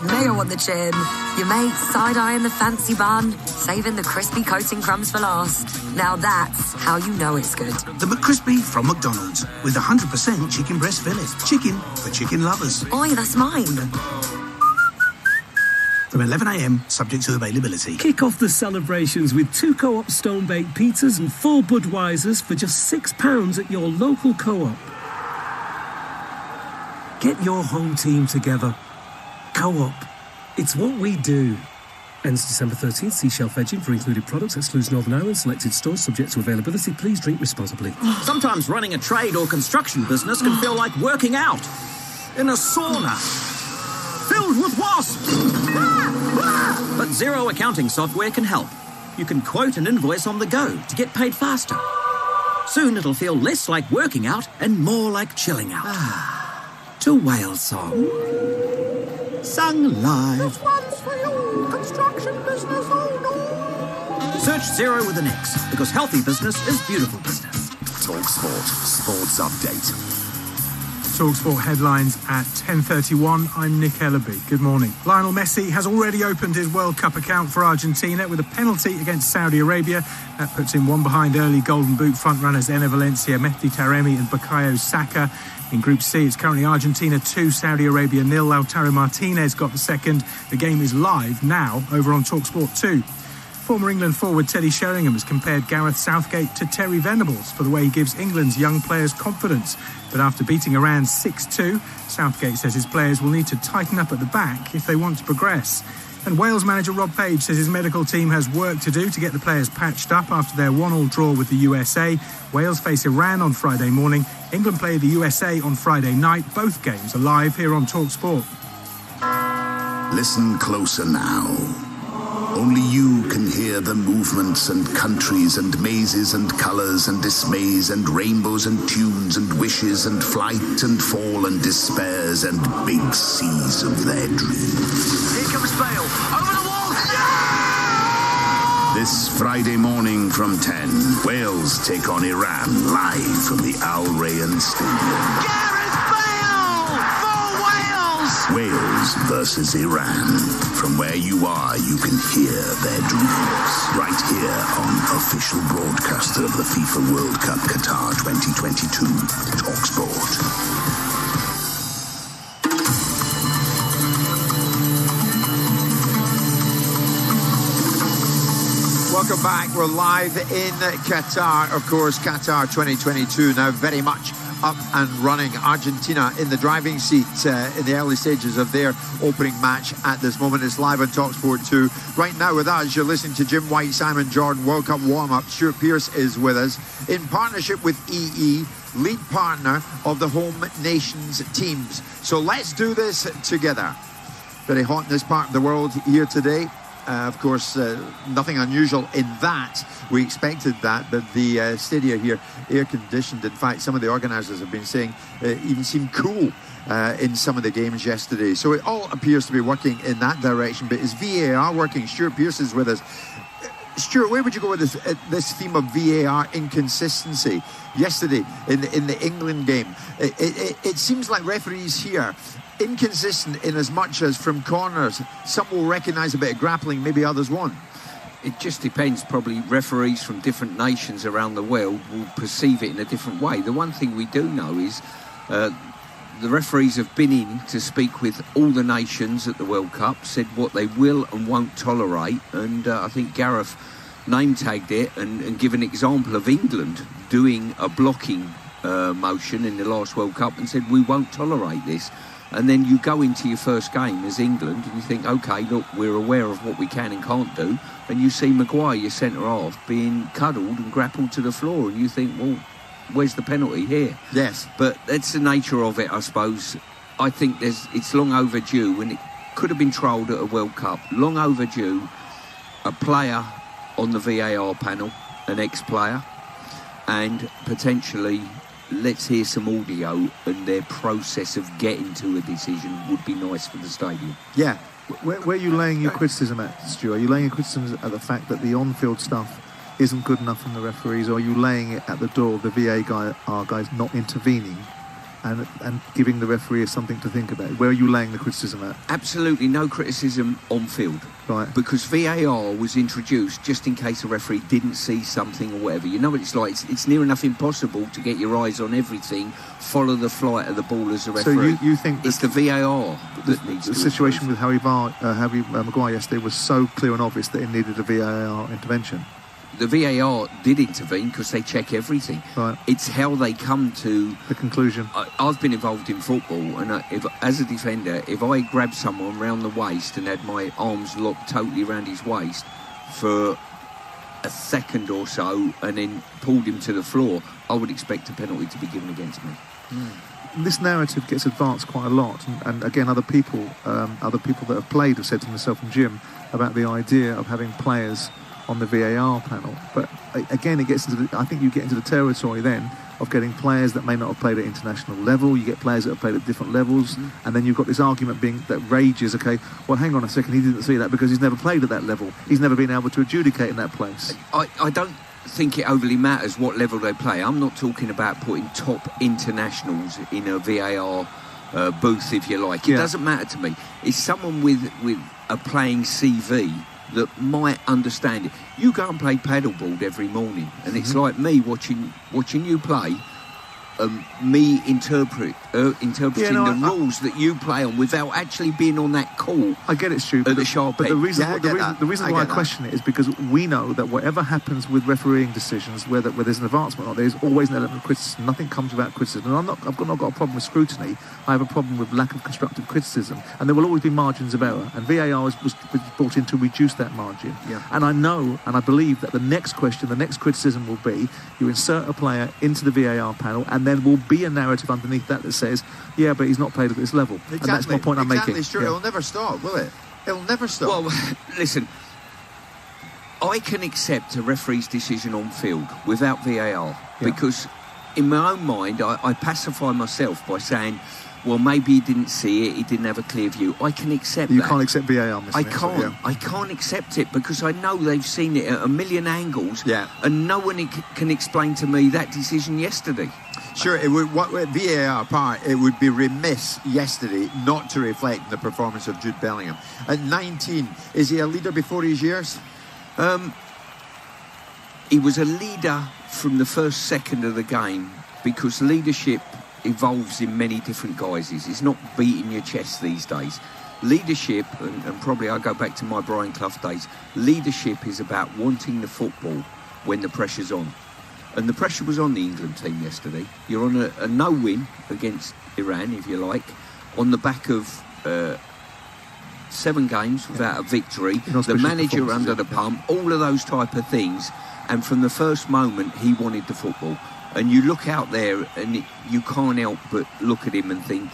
mayo on the chin, your mate side-eyeing the fancy bun, saving the crispy coating crumbs for last. Now that's how you know it's good. The McCrispy from McDonald's with 100% chicken breast fillets. Chicken for chicken lovers. Oi, that's mine. From 11 a.m, subject to availability. Kick off the celebrations with 2 Co-op stone-baked pizzas and 4 Budweisers for just £6 at your local Co-op. Get your home team together. Co-op. It's what we do. Ends December 13th. See shelf edging for included products. Excludes Northern Ireland. Selected stores subject to availability. Please drink responsibly. Sometimes running a trade or construction business can feel like working out in a sauna filled with wasps. But Xero accounting software can help. You can quote an invoice on the go to get paid faster. Soon it'll feel less like working out and more like chilling out. To Whale Song. Sung live. This one's for you, construction business owner. Search Xero with an X, because healthy business is beautiful business. TalkSport Sports Update. TalkSport headlines at 10:31. I'm Nick Ellaby. Good morning. Lionel Messi has already opened his World Cup account for Argentina with a penalty against Saudi Arabia. That puts him one behind early Golden Boot frontrunners Enner Valencia, Mehdi Taremi and Bukayo Saka. In Group C, it's currently Argentina 2, Saudi Arabia 0. Lautaro Martinez got the second. The game is live now over on TalkSport 2. Former England forward Teddy Sheringham has compared Gareth Southgate to Terry Venables for the way he gives England's young players confidence. But after beating Iran 6-2, Southgate says his players will need to tighten up at the back if they want to progress. And Wales manager Rob Page says his medical team has work to do to get the players patched up after their 1-1 draw with the USA. Wales face Iran on Friday morning. England play the USA on Friday night. Both games are live here on TalkSport. Listen closer now. Only you can hear the movements and countries and mazes and colours and dismays and rainbows and tunes and wishes and flight and fall and despairs and big seas of their dreams. Here comes Bale. Over the wall. Yeah! This Friday morning from 10, Wales take on Iran live from the Al Rayyan Stadium. Gareth Bale for Wales! Wales versus Iran. From where you are, you can hear their dreams. Right here on official broadcaster of the FIFA World Cup Qatar 2022, TalkSport. Welcome back. We're live in Qatar. Of course, Qatar 2022 now very much up and running. Argentina in the driving seat in the early stages of their opening match at this moment. It's live on TalkSport 2. Right now with us, you're listening to Jim White, Simon Jordan, World Cup warm-up. Stuart Pearce is with us in partnership with EE, lead partner of the home nations teams. So let's do this together. Very hot in this part of the world here today. Of course, nothing unusual in that. We expected that, but the stadia here, air-conditioned. In fact, some of the organisers have been saying it even seemed cool in some of the games yesterday. So it all appears to be working in that direction. But is VAR working? Stuart Pearce is with us. Stuart, where would you go with this theme of VAR inconsistency? Yesterday, in the England game, it seems like referees here inconsistent in as much as from corners some will recognise a bit of grappling, maybe others won't. It just depends. Probably referees from different nations around the world will perceive it in a different way. The one thing we do know is the referees have been in to speak with all the nations at the World Cup, said what they will and won't tolerate, and I think Gareth name-tagged it and give an example of England doing a blocking motion in the last World Cup and said we won't tolerate this. And then you go into your first game as England and you think, OK, look, we're aware of what we can and can't do. And you see Maguire, your centre-half, being cuddled and grappled to the floor. And you think, well, where's the penalty here? Yes. But that's the nature of it, I suppose. I think it's long overdue, and it could have been trolled at a World Cup. Long overdue, a player on the VAR panel, an ex-player, and potentially... let's hear some audio, and their process of getting to a decision would be nice for the stadium. Yeah. Where are you laying your criticism at, Stuart? Are you laying your criticism at the fact that the on-field stuff isn't good enough from the referees, or are you laying it at the door of the VAR guys not intervening and giving the referee something to think about? Where are you laying the criticism at? Absolutely no criticism on field. Right. Because VAR was introduced just in case a referee didn't see something or whatever. You know what it's like? It's near enough impossible to get your eyes on everything, follow the flight of the ball as a referee. So you think... it's the VAR that needs the situation with Harry Maguire yesterday was so clear and obvious that it needed a VAR intervention? The VAR did intervene because they check everything. Right. It's how they come to the conclusion. I've been involved in football, and as a defender, if I grabbed someone round the waist and had my arms locked totally around his waist for a second or so and then pulled him to the floor, I would expect a penalty to be given against me. This narrative gets advanced quite a lot, and again, other people that have played have said to myself and Jim about the idea of having players on the VAR panel. But again, it gets into I think you get into the territory then of getting players that may not have played at international level. You get players that have played at different levels, and then you've got this argument that rages, okay, well, hang on a second, he didn't see that because he's never played at that level. He's never been able to adjudicate in that place. I don't think it overly matters what level they play. I'm not talking about putting top internationals in a VAR booth, if you like. It doesn't matter to me. It's someone with a playing CV that might understand it. You go and play paddleboard every morning, and it's like me watching you play, me interpreting the rules that you play on without actually being on that call. I get it, Stu. At the sharp but end. the reason why I question it is because we know that whatever happens with refereeing decisions, whether there's an advancement or not, there's always an element of criticism. Nothing comes without criticism. And I've not got a problem with scrutiny. I have a problem with lack of constructive criticism. And there will always be margins of error. And VAR was brought in to reduce that margin. Yeah. And I know, and I believe that the next criticism will be, you insert a player into the VAR panel, and then will be a narrative underneath that says, yeah, but he's not played at this level. Exactly. And that's my point I'm making. Sure. It'll never stop, will it? It'll never stop. Well, listen, I can accept a referee's decision on field without VAR because in my own mind, I pacify myself by saying, well, maybe he didn't see it, he didn't have a clear view. I can accept that. You can't accept VAR, Mr. I can't. I can't accept it because I know they've seen it at a million angles, and no one can explain to me that decision yesterday. Sure, it would. What VAR part, it would be remiss yesterday not to reflect the performance of Jude Bellingham. At 19, is he a leader before his years? He was a leader from the first second of the game because leadership evolves in many different guises. It's not beating your chest these days. Leadership, and probably I go back to my Brian Clough days, leadership is about wanting the football when the pressure's on. And the pressure was on the England team yesterday. You're on a no-win against Iran, if you like, on the back of 7 games without a victory, the manager under the pump, all of those type of things. And from the first moment, he wanted the football. And you look out there and you can't help but look at him and think,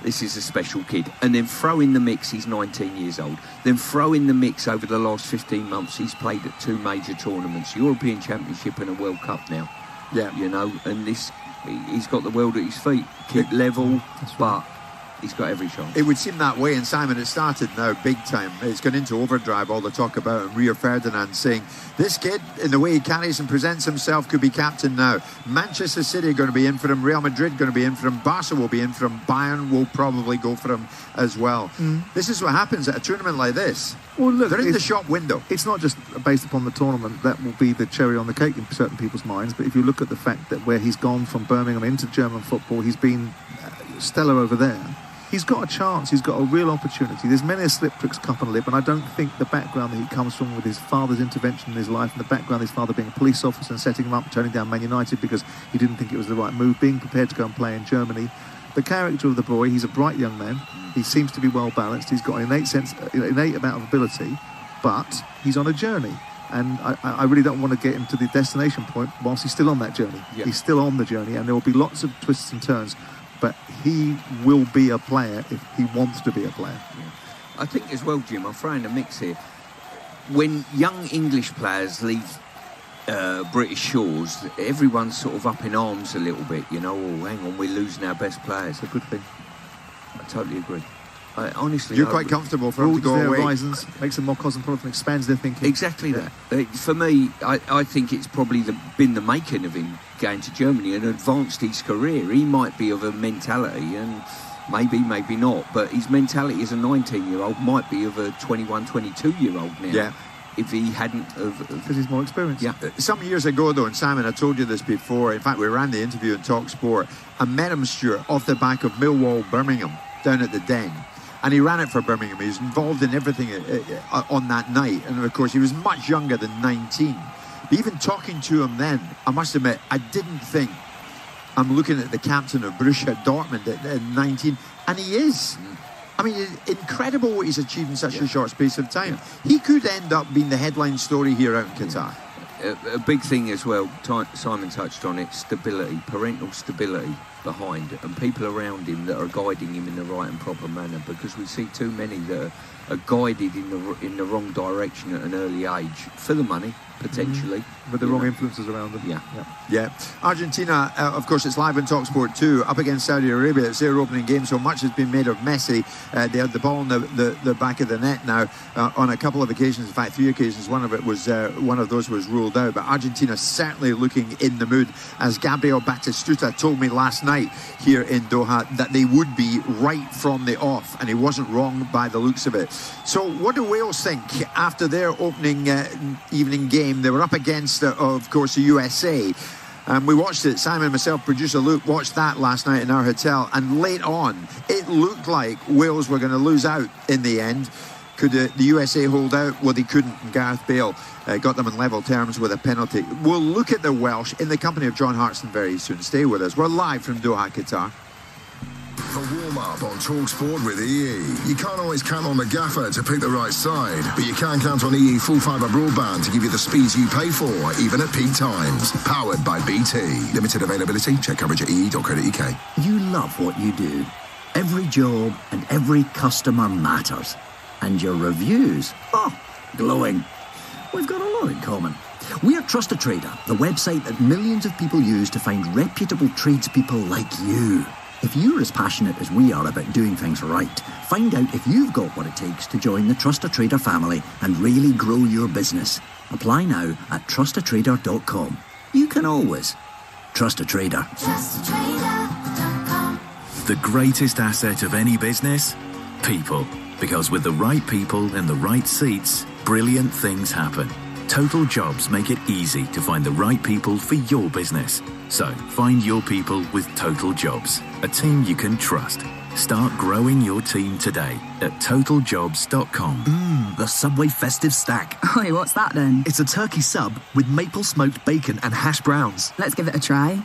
this is a special kid. And then throw in the mix, he's 19 years old. Then throw in the mix over the last 15 months, he's played at 2 major tournaments, European Championship and a World Cup now. Yeah. You know, and he's got the world at his feet. Kid level, but he's got every chance. It would seem that way, and Simon, it started now big time. It's gone into overdrive, all the talk about Rio Ferdinand saying, this kid, in the way he carries and presents himself, could be captain now. Manchester City are going to be in for him, Real Madrid going to be in for him, Barca will be in for him, Bayern will probably go for him as well. This is what happens at a tournament like this. Well, look, they're in the shop window. It's not just based upon the tournament. That will be the cherry on the cake in certain people's minds, but if you look at the fact that where he's gone from Birmingham into German football, he's been stellar over there. He's got a chance, he's got a real opportunity. There's many a slip, tricks, cup and lip, and I don't think the background that he comes from with his father's intervention in his life and the background of his father being a police officer and setting him up, turning down Man United because he didn't think it was the right move, being prepared to go and play in Germany. The character of the boy, he's a bright young man. He seems to be well balanced. He's got an innate amount of ability, but he's on a journey. And I really don't want to get him to the destination point whilst he's still on that journey. Yeah. He's still on the journey, and there will be lots of twists and turns. But he will be a player if he wants to be a player. Yeah. I think as well, Jim, I'll throw in a mix here. When young English players leave British shores, everyone's sort of up in arms a little bit, you know, oh, hang on, we're losing our best players. It's a good thing. I totally agree. Honestly, you're quite comfortable for them to go away. Horizons, makes them more cosmopolitan, expands their thinking. Exactly that. For me, I think it's probably been the making of him going to Germany and advanced his career. He might be of a mentality, and maybe not, but his mentality as a 19-year-old might be of a 21, 22-year-old now. Yeah. If he hadn't because he's more experienced. Yeah. Some years ago, though, and Simon, I told you this before, in fact, we ran the interview in Talk Sport, and met him, Stuart, off the back of Millwall, Birmingham, down at the Den. And he ran it for Birmingham. He was involved in everything on that night. And, of course, he was much younger than 19. But even talking to him then, I must admit, I didn't think I'm looking at the captain of Borussia Dortmund at 19. And he is. I mean, it's incredible what he's achieved in such a short space of time. He could end up being the headline story here out in Qatar. A big thing as well, Simon touched on it, stability, parental stability behind, and people around him that are guiding him in the right and proper manner, because we see too many that are guided in the wrong direction at an early age for the money, potentially. With the wrong influences around them. Yeah. Argentina, of course, it's live on TalkSport 2, up against Saudi Arabia. It's their opening game, so much has been made of Messi. They had the ball in the back of the net now on a couple of occasions, in fact 3 occasions. One of those was ruled out, but Argentina certainly looking in the mood, as Gabriel Batistuta told me last night here in Doha that they would be right from the off, and he wasn't wrong by the looks of it. So what do Wales think after their opening evening game? They were up against, of course, the USA. We watched it, Simon, myself, producer Luke, watched that last night in our hotel, and late on, it looked like Wales were going to lose out in the end. Could the USA hold out? Well, they couldn't. Gareth Bale got them in level terms with a penalty. We'll look at the Welsh in the company of John Hartson very soon. Stay with us. We're live from Doha, Qatar. The warm-up on TalkSport with EE. You can't always count on the gaffer to pick the right side, but you can count on EE full fibre broadband to give you the speeds you pay for, even at peak times. Powered by BT. Limited availability. Check coverage at ee.co.uk. You love what you do. Every job and every customer matters. And your reviews, glowing. We've got a lot in common. We're Trust a Trader, the website that millions of people use to find reputable tradespeople like you. If you're as passionate as we are about doing things right, find out if you've got what it takes to join the Trust a Trader family and really grow your business. Apply now at trustatrader.com. You can always trust a trader. TrustATrader.com. The greatest asset of any business? People. Because with the right people in the right seats, brilliant things happen. Total Jobs make it easy to find the right people for your business. So, find your people with Total Jobs, a team you can trust. Start growing your team today at totaljobs.com. The Subway Festive Stack. Oi, what's that then? It's a turkey sub with maple smoked bacon and hash browns. Let's give it a try.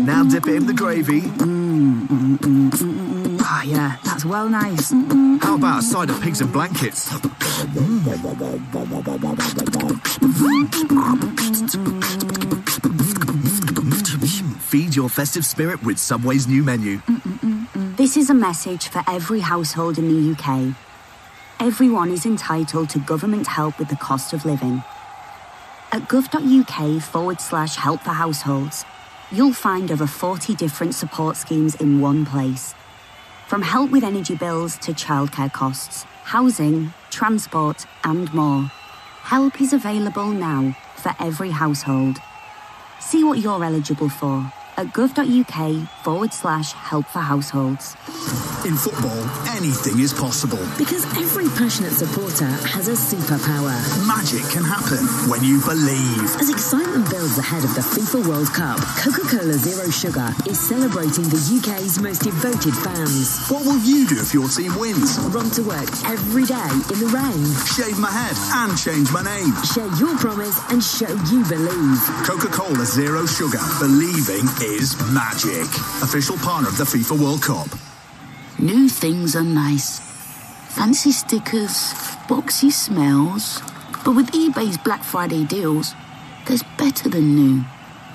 Now dip it in the gravy. Ah, yeah, that's well nice. How about a side of pigs and blankets? Feed your festive spirit with Subway's new menu. This is a message for every household in the UK. Everyone is entitled to government help with the cost of living. At gov.uk/help for households, you'll find over 40 different support schemes in one place. From help with energy bills to childcare costs, housing, transport, and more. Help is available now for every household. See what you're eligible for at gov.uk/help for households. In football, anything is possible. Because every passionate supporter has a superpower. Magic can happen when you believe. As excitement builds ahead of the FIFA World Cup, Coca-Cola Zero Sugar is celebrating the UK's most devoted fans. What will you do if your team wins? Run to work every day in the rain. Shave my head and change my name. Share your promise and show you believe. Coca-Cola Zero Sugar. Believing is magic. Official partner of the FIFA World Cup. New things are nice. Fancy stickers, boxy smells. But with eBay's Black Friday deals, there's better than new.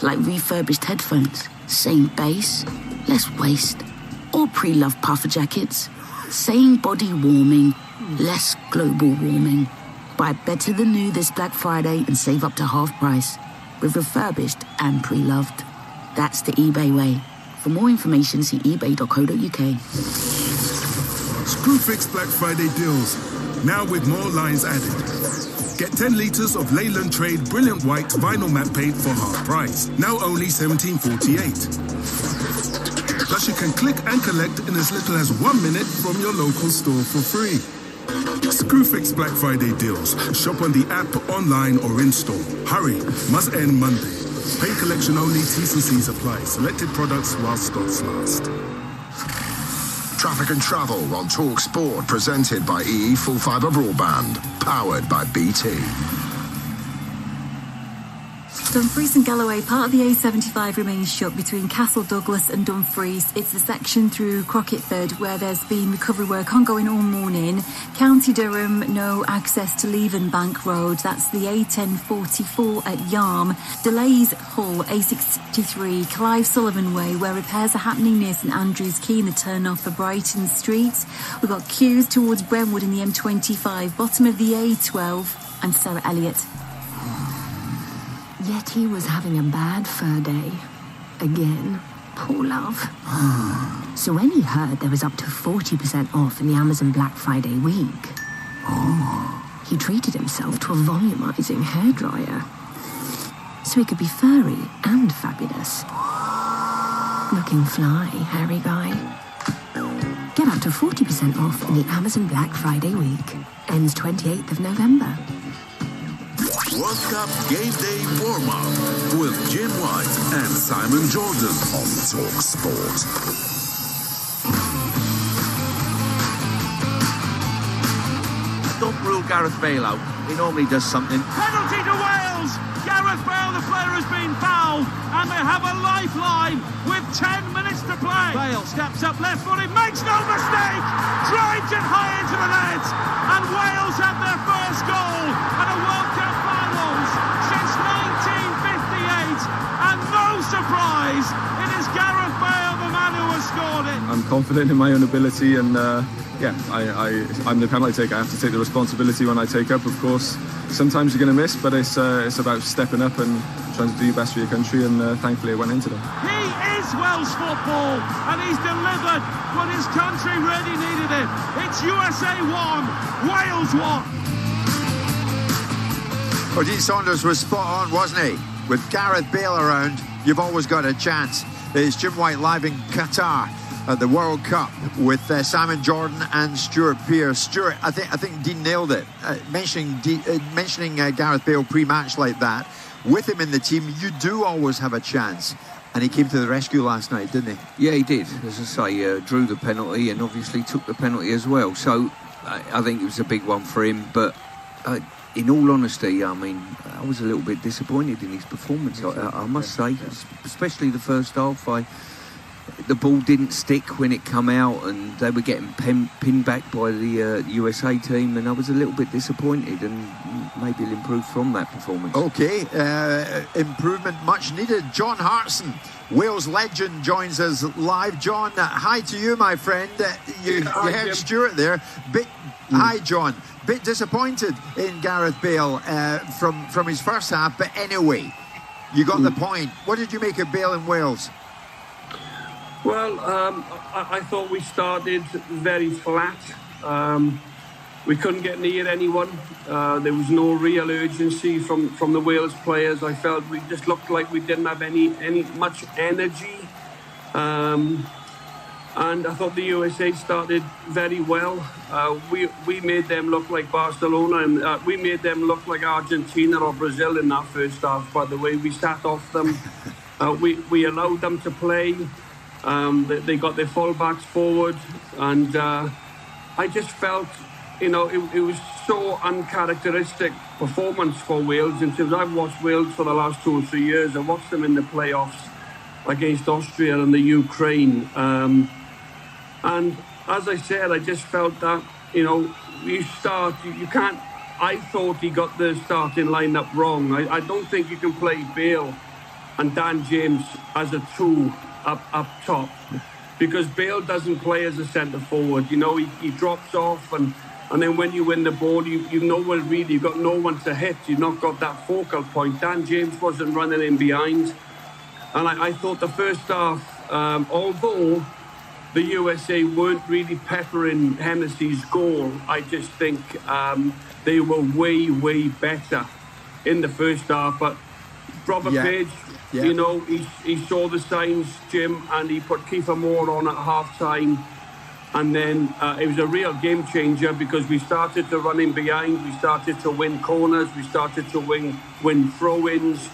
Like refurbished headphones, same bass, less waste. Or pre-loved puffer jackets, same body warming, less global warming. Buy better than new this Black Friday and save up to half price with refurbished and pre-loved. That's the eBay way. For more information, see ebay.co.uk. Screwfix Black Friday deals, now with more lines added. Get 10 litres of Leyland Trade Brilliant White Vinyl Matte Paint for half price, now only $17.48. Plus you can click and collect in as little as 1 minute from your local store for free. Screwfix Black Friday deals. Shop on the app, online or in store. Hurry, must end Monday. Paint collection only, T&Cs apply. Selected products while stocks last. Traffic and Travel on Talk Sport, presented by EE Full Fibre Broadband, powered by BT. Dumfries and Galloway, part of the A75 remains shut between Castle Douglas and Dumfries. It's the section through Crocketford where there's been recovery work ongoing all morning. County Durham, no access to Levenbank Road. That's the A1044 at Yarm. Delays Hull, A63, Clive Sullivan Way, where repairs are happening near St Andrews Quay in the turn-off for Brighton Street. We've got queues towards Brentwood in the M25, bottom of the A12. I'm Sarah Elliott. Yeti was having a bad fur day. Again. Poor love. So when he heard there was up to 40% off in the Amazon Black Friday week, he treated himself to a volumizing hairdryer. So he could be furry and fabulous. Looking fly, hairy guy. Get up to 40% off in the Amazon Black Friday week. Ends 28th of November. World Cup Game Day Warm-Up with Jim White and Simon Jordan on Talk Sport. Don't rule Gareth Bale out. He normally does something. Penalty to Wales! Gareth Bale, the player, has been fouled, and they have a lifeline with 10 minutes to play. Bale steps up left-footed, makes no mistake, drives it high into the net, and Wales have their first goal at a World Cup finals since 1958, and no surprise, it is Gareth Bale, the man who has scored it. I'm confident in my own ability, and I'm the penalty taker. I have to take the responsibility when I take up, of course. Sometimes you're going to miss, but it's about stepping up and trying to do your best for your country, and thankfully it went in today. He is Welsh football, and he's delivered when his country really needed it. It's USA 1, Wales 1. Well, Dean Saunders was spot on, wasn't he? With Gareth Bale around, you've always got a chance. It's Jim White live in Qatar at the World Cup with Simon Jordan and Stuart Pearce. Stuart, I think Dean nailed it. Mentioning Gareth Bale pre-match like that, with him in the team, you do always have a chance. And he came to the rescue last night, didn't he? Yeah, he did. As I say, drew the penalty and obviously took the penalty as well. So I think it was a big one for him. But in all honesty, I mean, I was a little bit disappointed in his performance. I must say, especially the first half. The ball didn't stick when it come out, and they were getting pinned back by the USA team, and I was a little bit disappointed, and maybe he'll improve from that performance. Okay, improvement much needed. John Hartson, Wales legend, joins us live. John, hi to you, my friend. You heard Stuart there. Hi, John. Bit disappointed in Gareth Bale from his first half, but anyway, you got the point. What did you make of Bale in Wales? Well, I thought we started very flat. We couldn't get near anyone. There was no real urgency from the Wales players. I felt we just looked like we didn't have any much energy. And I thought the USA started very well. We made them look like Barcelona, and we made them look like Argentina or Brazil in that first half. By the way, we sat off them. We allowed them to play. They got their full-backs forward, and I just felt, it was so uncharacteristic performance for Wales. In terms, I've watched Wales for the last 2 or 3 years. I watched them in the playoffs against Austria and the Ukraine, and as I said, I just felt that you can't. I thought he got the starting lineup wrong. I don't think you can play Bale and Dan James as a two up top, because Bale doesn't play as a centre forward. He drops off, and then when you win the ball, you've got no one to hit. You've not got that focal point. Dan James wasn't running in behind, and I thought the first half, although the USA weren't really peppering Hennessy's goal, I just think they were way better in the first half. But Robert Page, he saw the signs, Jim, and he put Kiefer Moore on at half-time. And then it was a real game changer, because we started to run in behind, we started to win corners, we started to win throw-ins,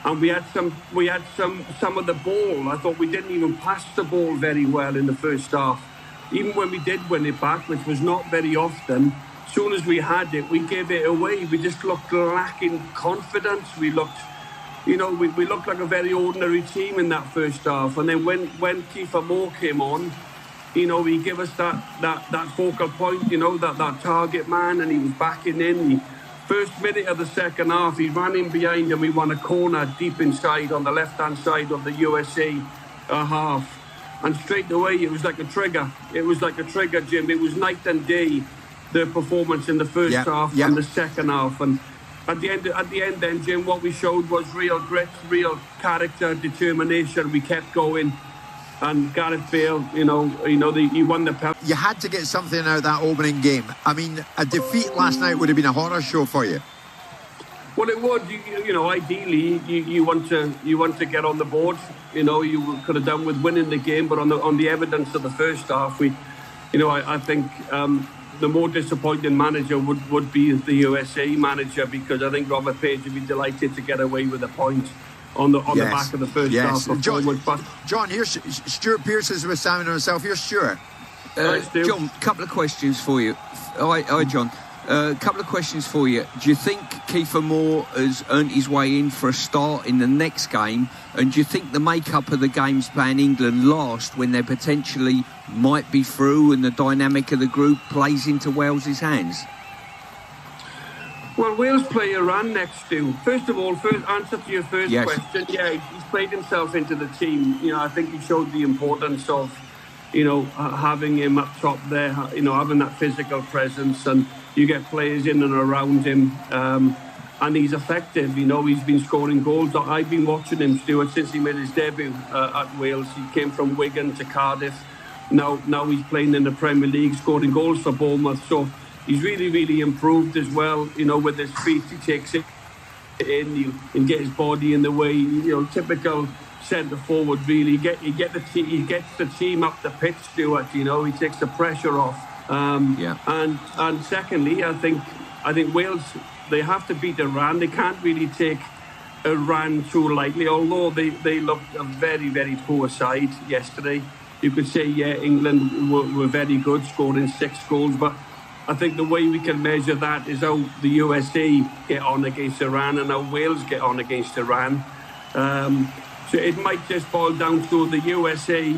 and we had some of the ball. I thought we didn't even pass the ball very well in the first half. Even when we did win it back, which was not very often, as soon as we had it, we gave it away. We just looked lacking confidence. We looked we looked like a very ordinary team in that first half. And then when Kiefer Moore came on, he gave us that focal point, that target man, and he was backing in. The first minute of the second half, he ran in behind and we won a corner deep inside on the left-hand side of the USA half. And straight away, it was like a trigger. It was like a trigger, Jim. It was night and day, the performance in the first half and the second half. And at the end, then, Jim, what we showed was real grit, real character, determination. We kept going, and Gareth Bale, he won the penalty. You had to get something out of that opening game. I mean, a defeat last night would have been a horror show for you. Well, it would. Ideally, you want to get on the board. You could have done with winning the game, but on the evidence of the first half, I think. The more disappointing manager would be the USA manager, because I think Robert Page would be delighted to get away with a point on the back of the first half performance. John, here's Stuart Pearce is with Simon and myself. Here's Stuart. John, a couple of questions for you. Hi, John. A couple of questions for you. Do you think Kiefer Moore has earned his way in for a start in the next game? And do you think the makeup of the game's playing England last, when they potentially might be through and the dynamic of the group plays into Wales's hands? Well, Wales play Iran next to. First of all, answer to your first question. Yeah, he's played himself into the team. I think he showed the importance of, having him up top there, having that physical presence, and you get players in and around him, and he's effective. He's been scoring goals. I've been watching him, Stuart, since he made his debut at Wales. He came from Wigan to Cardiff. Now he's playing in the Premier League, scoring goals for Bournemouth. So he's really improved as well. With his feet, he takes it in. He can get his body in the way. Typical centre forward. Really, he gets the team up the pitch, Stuart. He takes the pressure off. And secondly, I think Wales, they have to beat Iran. They can't really take Iran too lightly, although they looked a very, very poor side yesterday. You could say, yeah, England were very good, scoring 6 goals, but I think the way we can measure that is how the USA get on against Iran and how Wales get on against Iran. So it might just boil down to the USA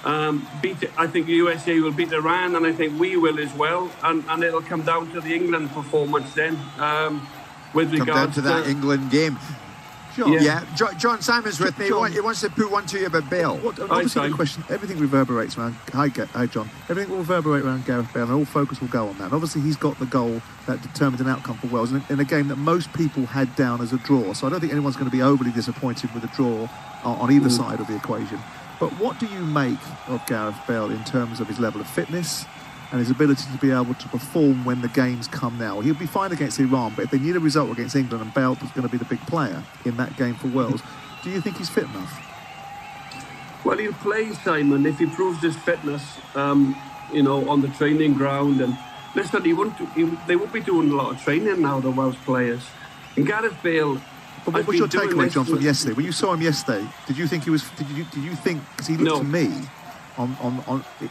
I think the USA will beat Iran, and I think we will as well, and it'll come down to the England performance then. With regards down to that England game. John, John Simon's with me. He wants to put one to you about Bale. Obviously, the question, everything reverberates around. Hi, John. Everything will reverberate around Gareth Bale, and all focus will go on that. And obviously, he's got the goal that determined an outcome for Wales in a game that most people had down as a draw. So I don't think anyone's going to be overly disappointed with a draw on either side of the equation. But what do you make of Gareth Bale in terms of his level of fitness and his ability to be able to perform when the games come now? He'll be fine against Iran, but if they need a result against England and Bale was going to be the big player in that game for Wales, do you think he's fit enough? Well, he'll play, Simon, if he proves his fitness, on the training ground. And listen, they won't be doing a lot of training now, the Welsh players. And Gareth Bale... But what was your takeaway, John, from yesterday? When you saw him yesterday, did you think he was... Did you think... Because he looked to me...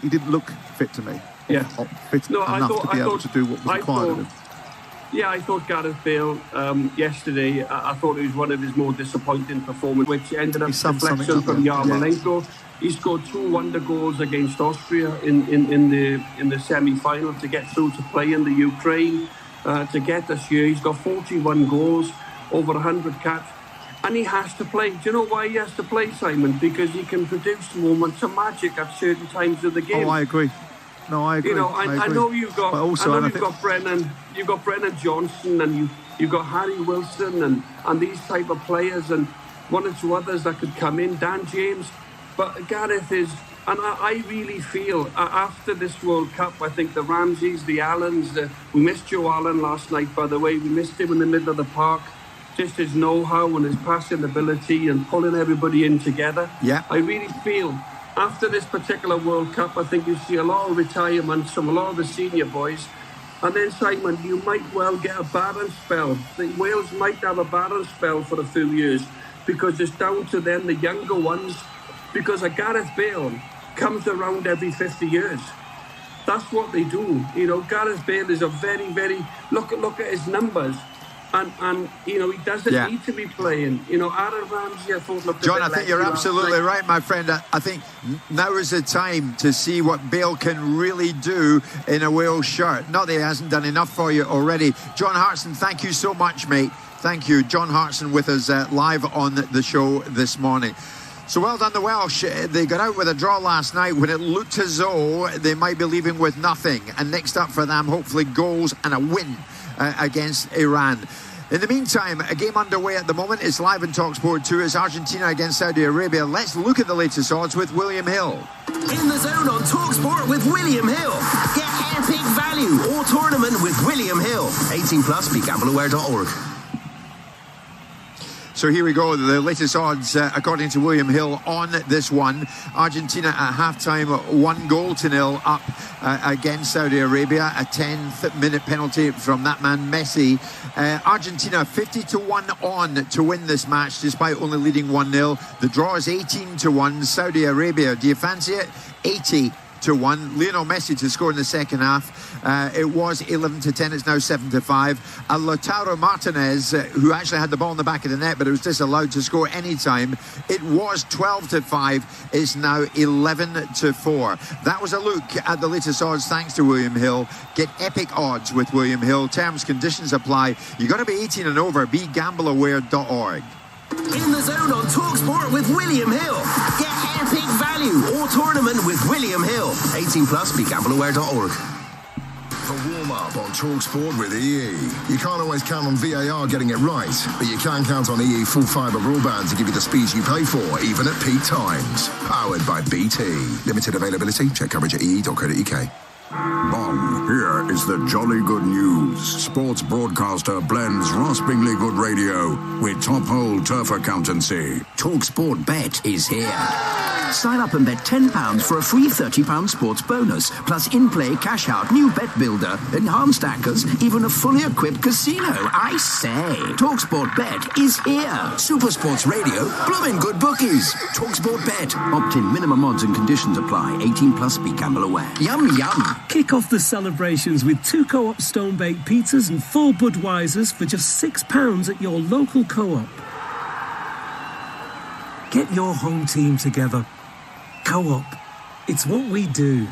he didn't look fit to me. Yeah. Fit enough to be able to do what was required of him. Yeah, I thought Gareth Bale yesterday, I thought it was one of his more disappointing performances, which ended up deflection from Yarmolenko. Yes. He scored 2 wonder goals against Austria in the semi-final to get through to play in the Ukraine. To get this year, he's got 41 goals, over 100 caps. And he has to play. Do you know why he has to play, Simon? Because he can produce moments of magic at certain times of the game. Oh, I agree. No, I agree. I know you've got. Got Brennan. You've got Brennan Johnson, and you've got Harry Wilson, and these type of players, and 1 or 2 others that could come in. Dan James, but Gareth is, and I really feel after this World Cup, I think the Ramseys, the Allens, we missed Joe Allen last night. By the way, we missed him in the middle of the park. Just his know-how and his passing ability and pulling everybody in together. Yeah, I really feel. After this particular World Cup, I think you see a lot of retirements from a lot of the senior boys. And then, Simon, you might well get a barren spell. Wales might have a barren spell for a few years because it's down to them, the younger ones, because a Gareth Bale comes around every 50 years. That's what they do. Gareth Bale is a very, very... Look at his numbers. And he doesn't need to be playing. Aaron Ramsey, I thought, looked John, I think you're absolutely right, my friend. I think now is the time to see what Bale can really do in a Wales shirt. Not that he hasn't done enough for you already. John Hartson, thank you so much, mate. Thank you. John Hartson with us live on the show this morning. So well done, the Welsh. They got out with a draw last night when it looked as though they might be leaving with nothing. And next up for them, hopefully goals and a win against Iran. In the meantime, a game underway at the moment. It's live in TalkSport 2. It's Argentina against Saudi Arabia. Let's look at the latest odds with William Hill. In the zone on TalkSport with William Hill. Get epic value or tournament with William Hill. 18 plus, begambleaware.org. So here we go, the latest odds according to William Hill on this one. Argentina at half-time 1-0 up against Saudi Arabia. A 10th minute penalty from that man Messi. Argentina 50-1 on to win this match despite only leading 1-0. The draw is 18-1. Saudi Arabia, do you fancy it? 80-1. Lionel Messi to score in the second half. It was 11-10. It's now 7-5. Lautaro Martinez, who actually had the ball in the back of the net, but it was disallowed to score any time. It was 12-5. It's now 11-4. That was a look at the latest odds thanks to William Hill. Get epic odds with William Hill. Terms, conditions apply. You got to be 18 and over. BeGambleAware.org. In the zone on TalkSport with William Hill. Get epic value or tournament with William Hill. 18 plus, begambleaware.org. The warm-up on TalkSport with EE. You can't always count on VAR getting it right, but you can count on EE full fibre broadband to give you the speeds you pay for, even at peak times. Powered by BT. Limited availability. Check coverage at ee.co.uk. Bong, here is the jolly good news. Sports broadcaster blends raspingly good radio with top-hole turf accountancy. TalkSport Bet is here. Sign up and bet £10 for a free £30 sports bonus, plus in-play cash out, new bet builder, enhanced anchors, even a fully equipped casino. I say, TalkSport Bet is here. Super Sports Radio, blooming good bookies. TalkSport Bet. Opt-in, minimum odds and conditions apply. 18 plus, be gamble aware. Yum, yum. Kick off the celebrations with 2 Co-op stone-baked pizzas and 4 Budweisers for just £6 at your local Co-op. Get your home team together. Co-op. It's what we do.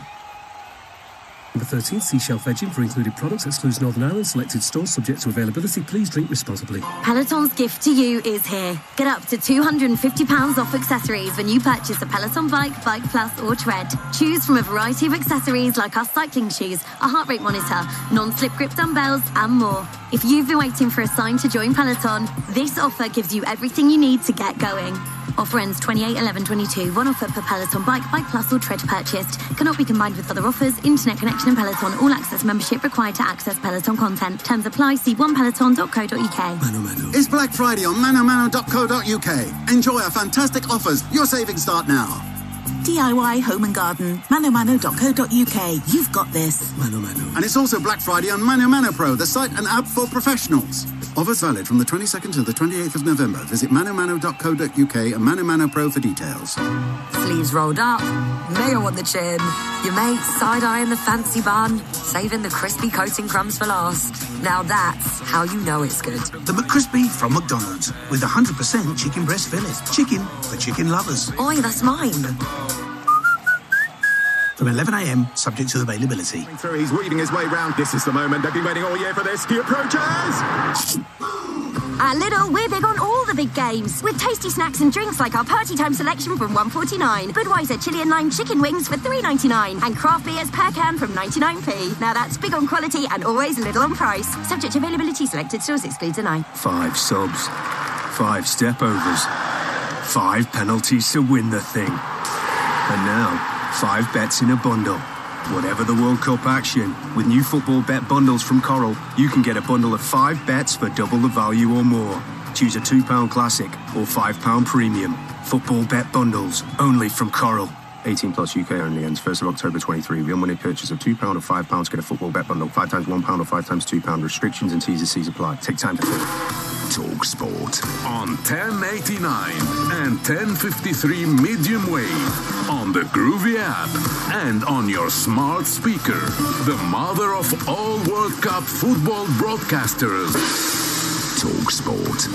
Number 13, see shelf edging for included products. Excludes Northern Ireland. Selected stores subject to availability. Please drink responsibly. Peloton's gift to you is here. Get up to £250 off accessories when you purchase a Peloton bike, Bike Plus or Tread. Choose from a variety of accessories like our cycling shoes, a heart rate monitor, non-slip grip dumbbells and more. If you've been waiting for a sign to join Peloton, this offer gives you everything you need to get going. Offer ends 28/11/22. One offer per Peloton bike, Bike Plus or Tread purchased. Cannot be combined with other offers. Internet connection and Peloton. All access membership required to access Peloton content. Terms apply. See onepeloton.co.uk. It's Black Friday on manomano.co.uk. Enjoy our fantastic offers. Your savings start now. DIY, home and garden. manomano.co.uk. You've got this. Mano Mano. And it's also Black Friday on Mano Mano Pro, the site and app for professionals. Offers valid from the 22nd to the 28th of November. Visit manomano.co.uk and Mano Mano Pro for details. Sleeves rolled up, mayo on the chin, your mate side-eyeing the fancy bun, saving the crispy coating crumbs for last. Now that's how you know it's good. The McCrispy from McDonald's with 100% chicken breast fillet. Chicken for chicken lovers. Oi, that's mine. From 11 a.m, subject to availability. He's weaving his way round. This is the moment. They've been waiting all year for this. He approaches. At Lidl, we're big on all the big games, with tasty snacks and drinks like our party time selection from £1.49, Budweiser chili and lime chicken wings for £3.99, and craft beers per can from 99p. Now that's big on quality and always Lidl on price. Subject to availability, selected stores, excludes an eye. 5 subs, 5 step-overs, 5 penalties to win the thing. And now, 5 bets in a bundle. Whatever the World Cup action, with new football bet bundles from Coral, you can get a bundle of 5 bets for double the value or more. Choose a £2 classic or £5 premium. Football bet bundles, only from Coral. 18 plus UK only, ends 1st of October 23. The unwinning purchase of £2 or £5 get a football bet bundle. 5 times £1 or 5 times £2. Restrictions and T's and C's apply. Take time to think. Talk Sport on 1089 and 1053 medium wave on the Groovy app and on your smart speaker. The mother of all World Cup football broadcasters. Talk Sport.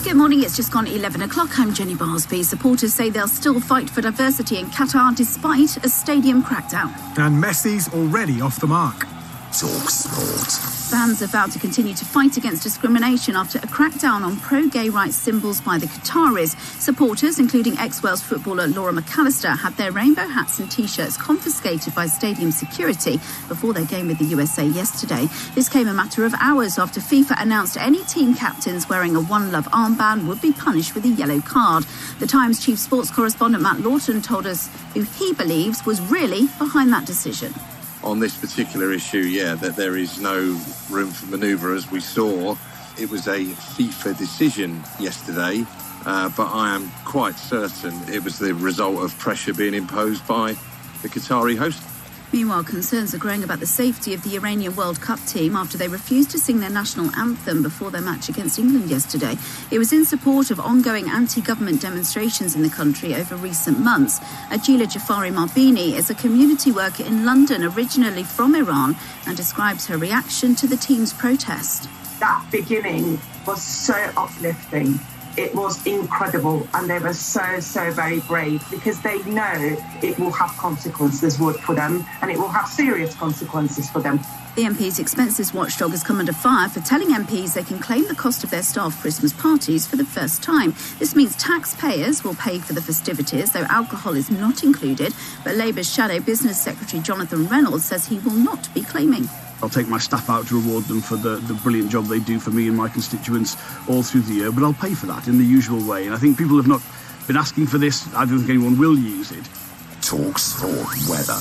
Good morning, it's just gone 11 o'clock. I'm Jenny Barsby. Supporters say they'll still fight for diversity in Qatar despite a stadium crackdown. And Messi's already off the mark. Talk Sport. Fans have vowed to continue to fight against discrimination after a crackdown on pro-gay rights symbols by the Qataris. Supporters, including ex-Wales footballer Laura McAllister, had their rainbow hats and T-shirts confiscated by stadium security before their game with the USA yesterday. This came a matter of hours after FIFA announced any team captains wearing a One Love armband would be punished with a yellow card. The Times chief sports correspondent Matt Lawton told us who he believes was really behind that decision. On this particular issue, that there is no room for manoeuvre. As we saw, it was a FIFA decision yesterday, but I am quite certain it was the result of pressure being imposed by the Qatari host. Meanwhile, concerns are growing about the safety of the Iranian World Cup team after they refused to sing their national anthem before their match against England yesterday. It was in support of ongoing anti-government demonstrations in the country over recent months. Ajila Jafari Marbini is a community worker in London, originally from Iran, and describes her reaction to the team's protest. That beginning was so uplifting. It was incredible, and they were so very brave because they know it will have consequences for them, and it will have serious consequences for them. The MP's expenses watchdog has come under fire for telling MPs they can claim the cost of their staff Christmas parties for the first time. This means taxpayers will pay for the festivities, though alcohol is not included. But Labour's Shadow Business Secretary Jonathan Reynolds says he will not be claiming. I'll take my staff out to reward them for the brilliant job they do for me and my constituents all through the year, but I'll pay for that in the usual way. And I think people have not been asking for this. I don't think anyone will use it. Talk Sport weather.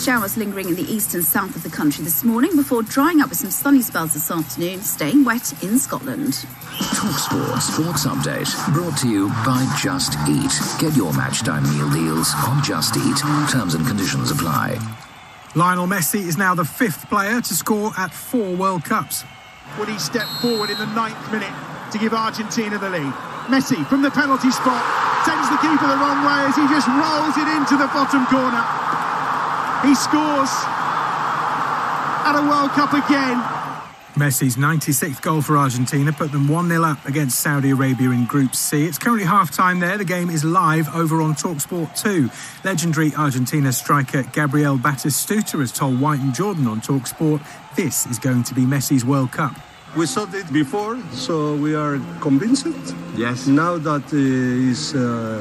Showers lingering in the east and south of the country this morning before drying up with some sunny spells this afternoon, staying wet in Scotland. TalkSport Sports Update, brought to you by Just Eat. Get your matchtime meal deals on Just Eat. Terms and conditions apply. Lionel Messi is now the 5th player to score at 4 World Cups. Would he step forward in the 9th minute to give Argentina the lead? Messi from the penalty spot sends the keeper the wrong way as he just rolls it into the bottom corner. He scores at a World Cup again. Messi's 96th goal for Argentina put them 1-0 up against Saudi Arabia in Group C. It's currently half-time there. The game is live over on TalkSport 2. Legendary Argentina striker Gabriel Batistuta has told White and Jordan on TalkSport this is going to be Messi's World Cup. We saw it before, so we are convinced. Yes. Now that is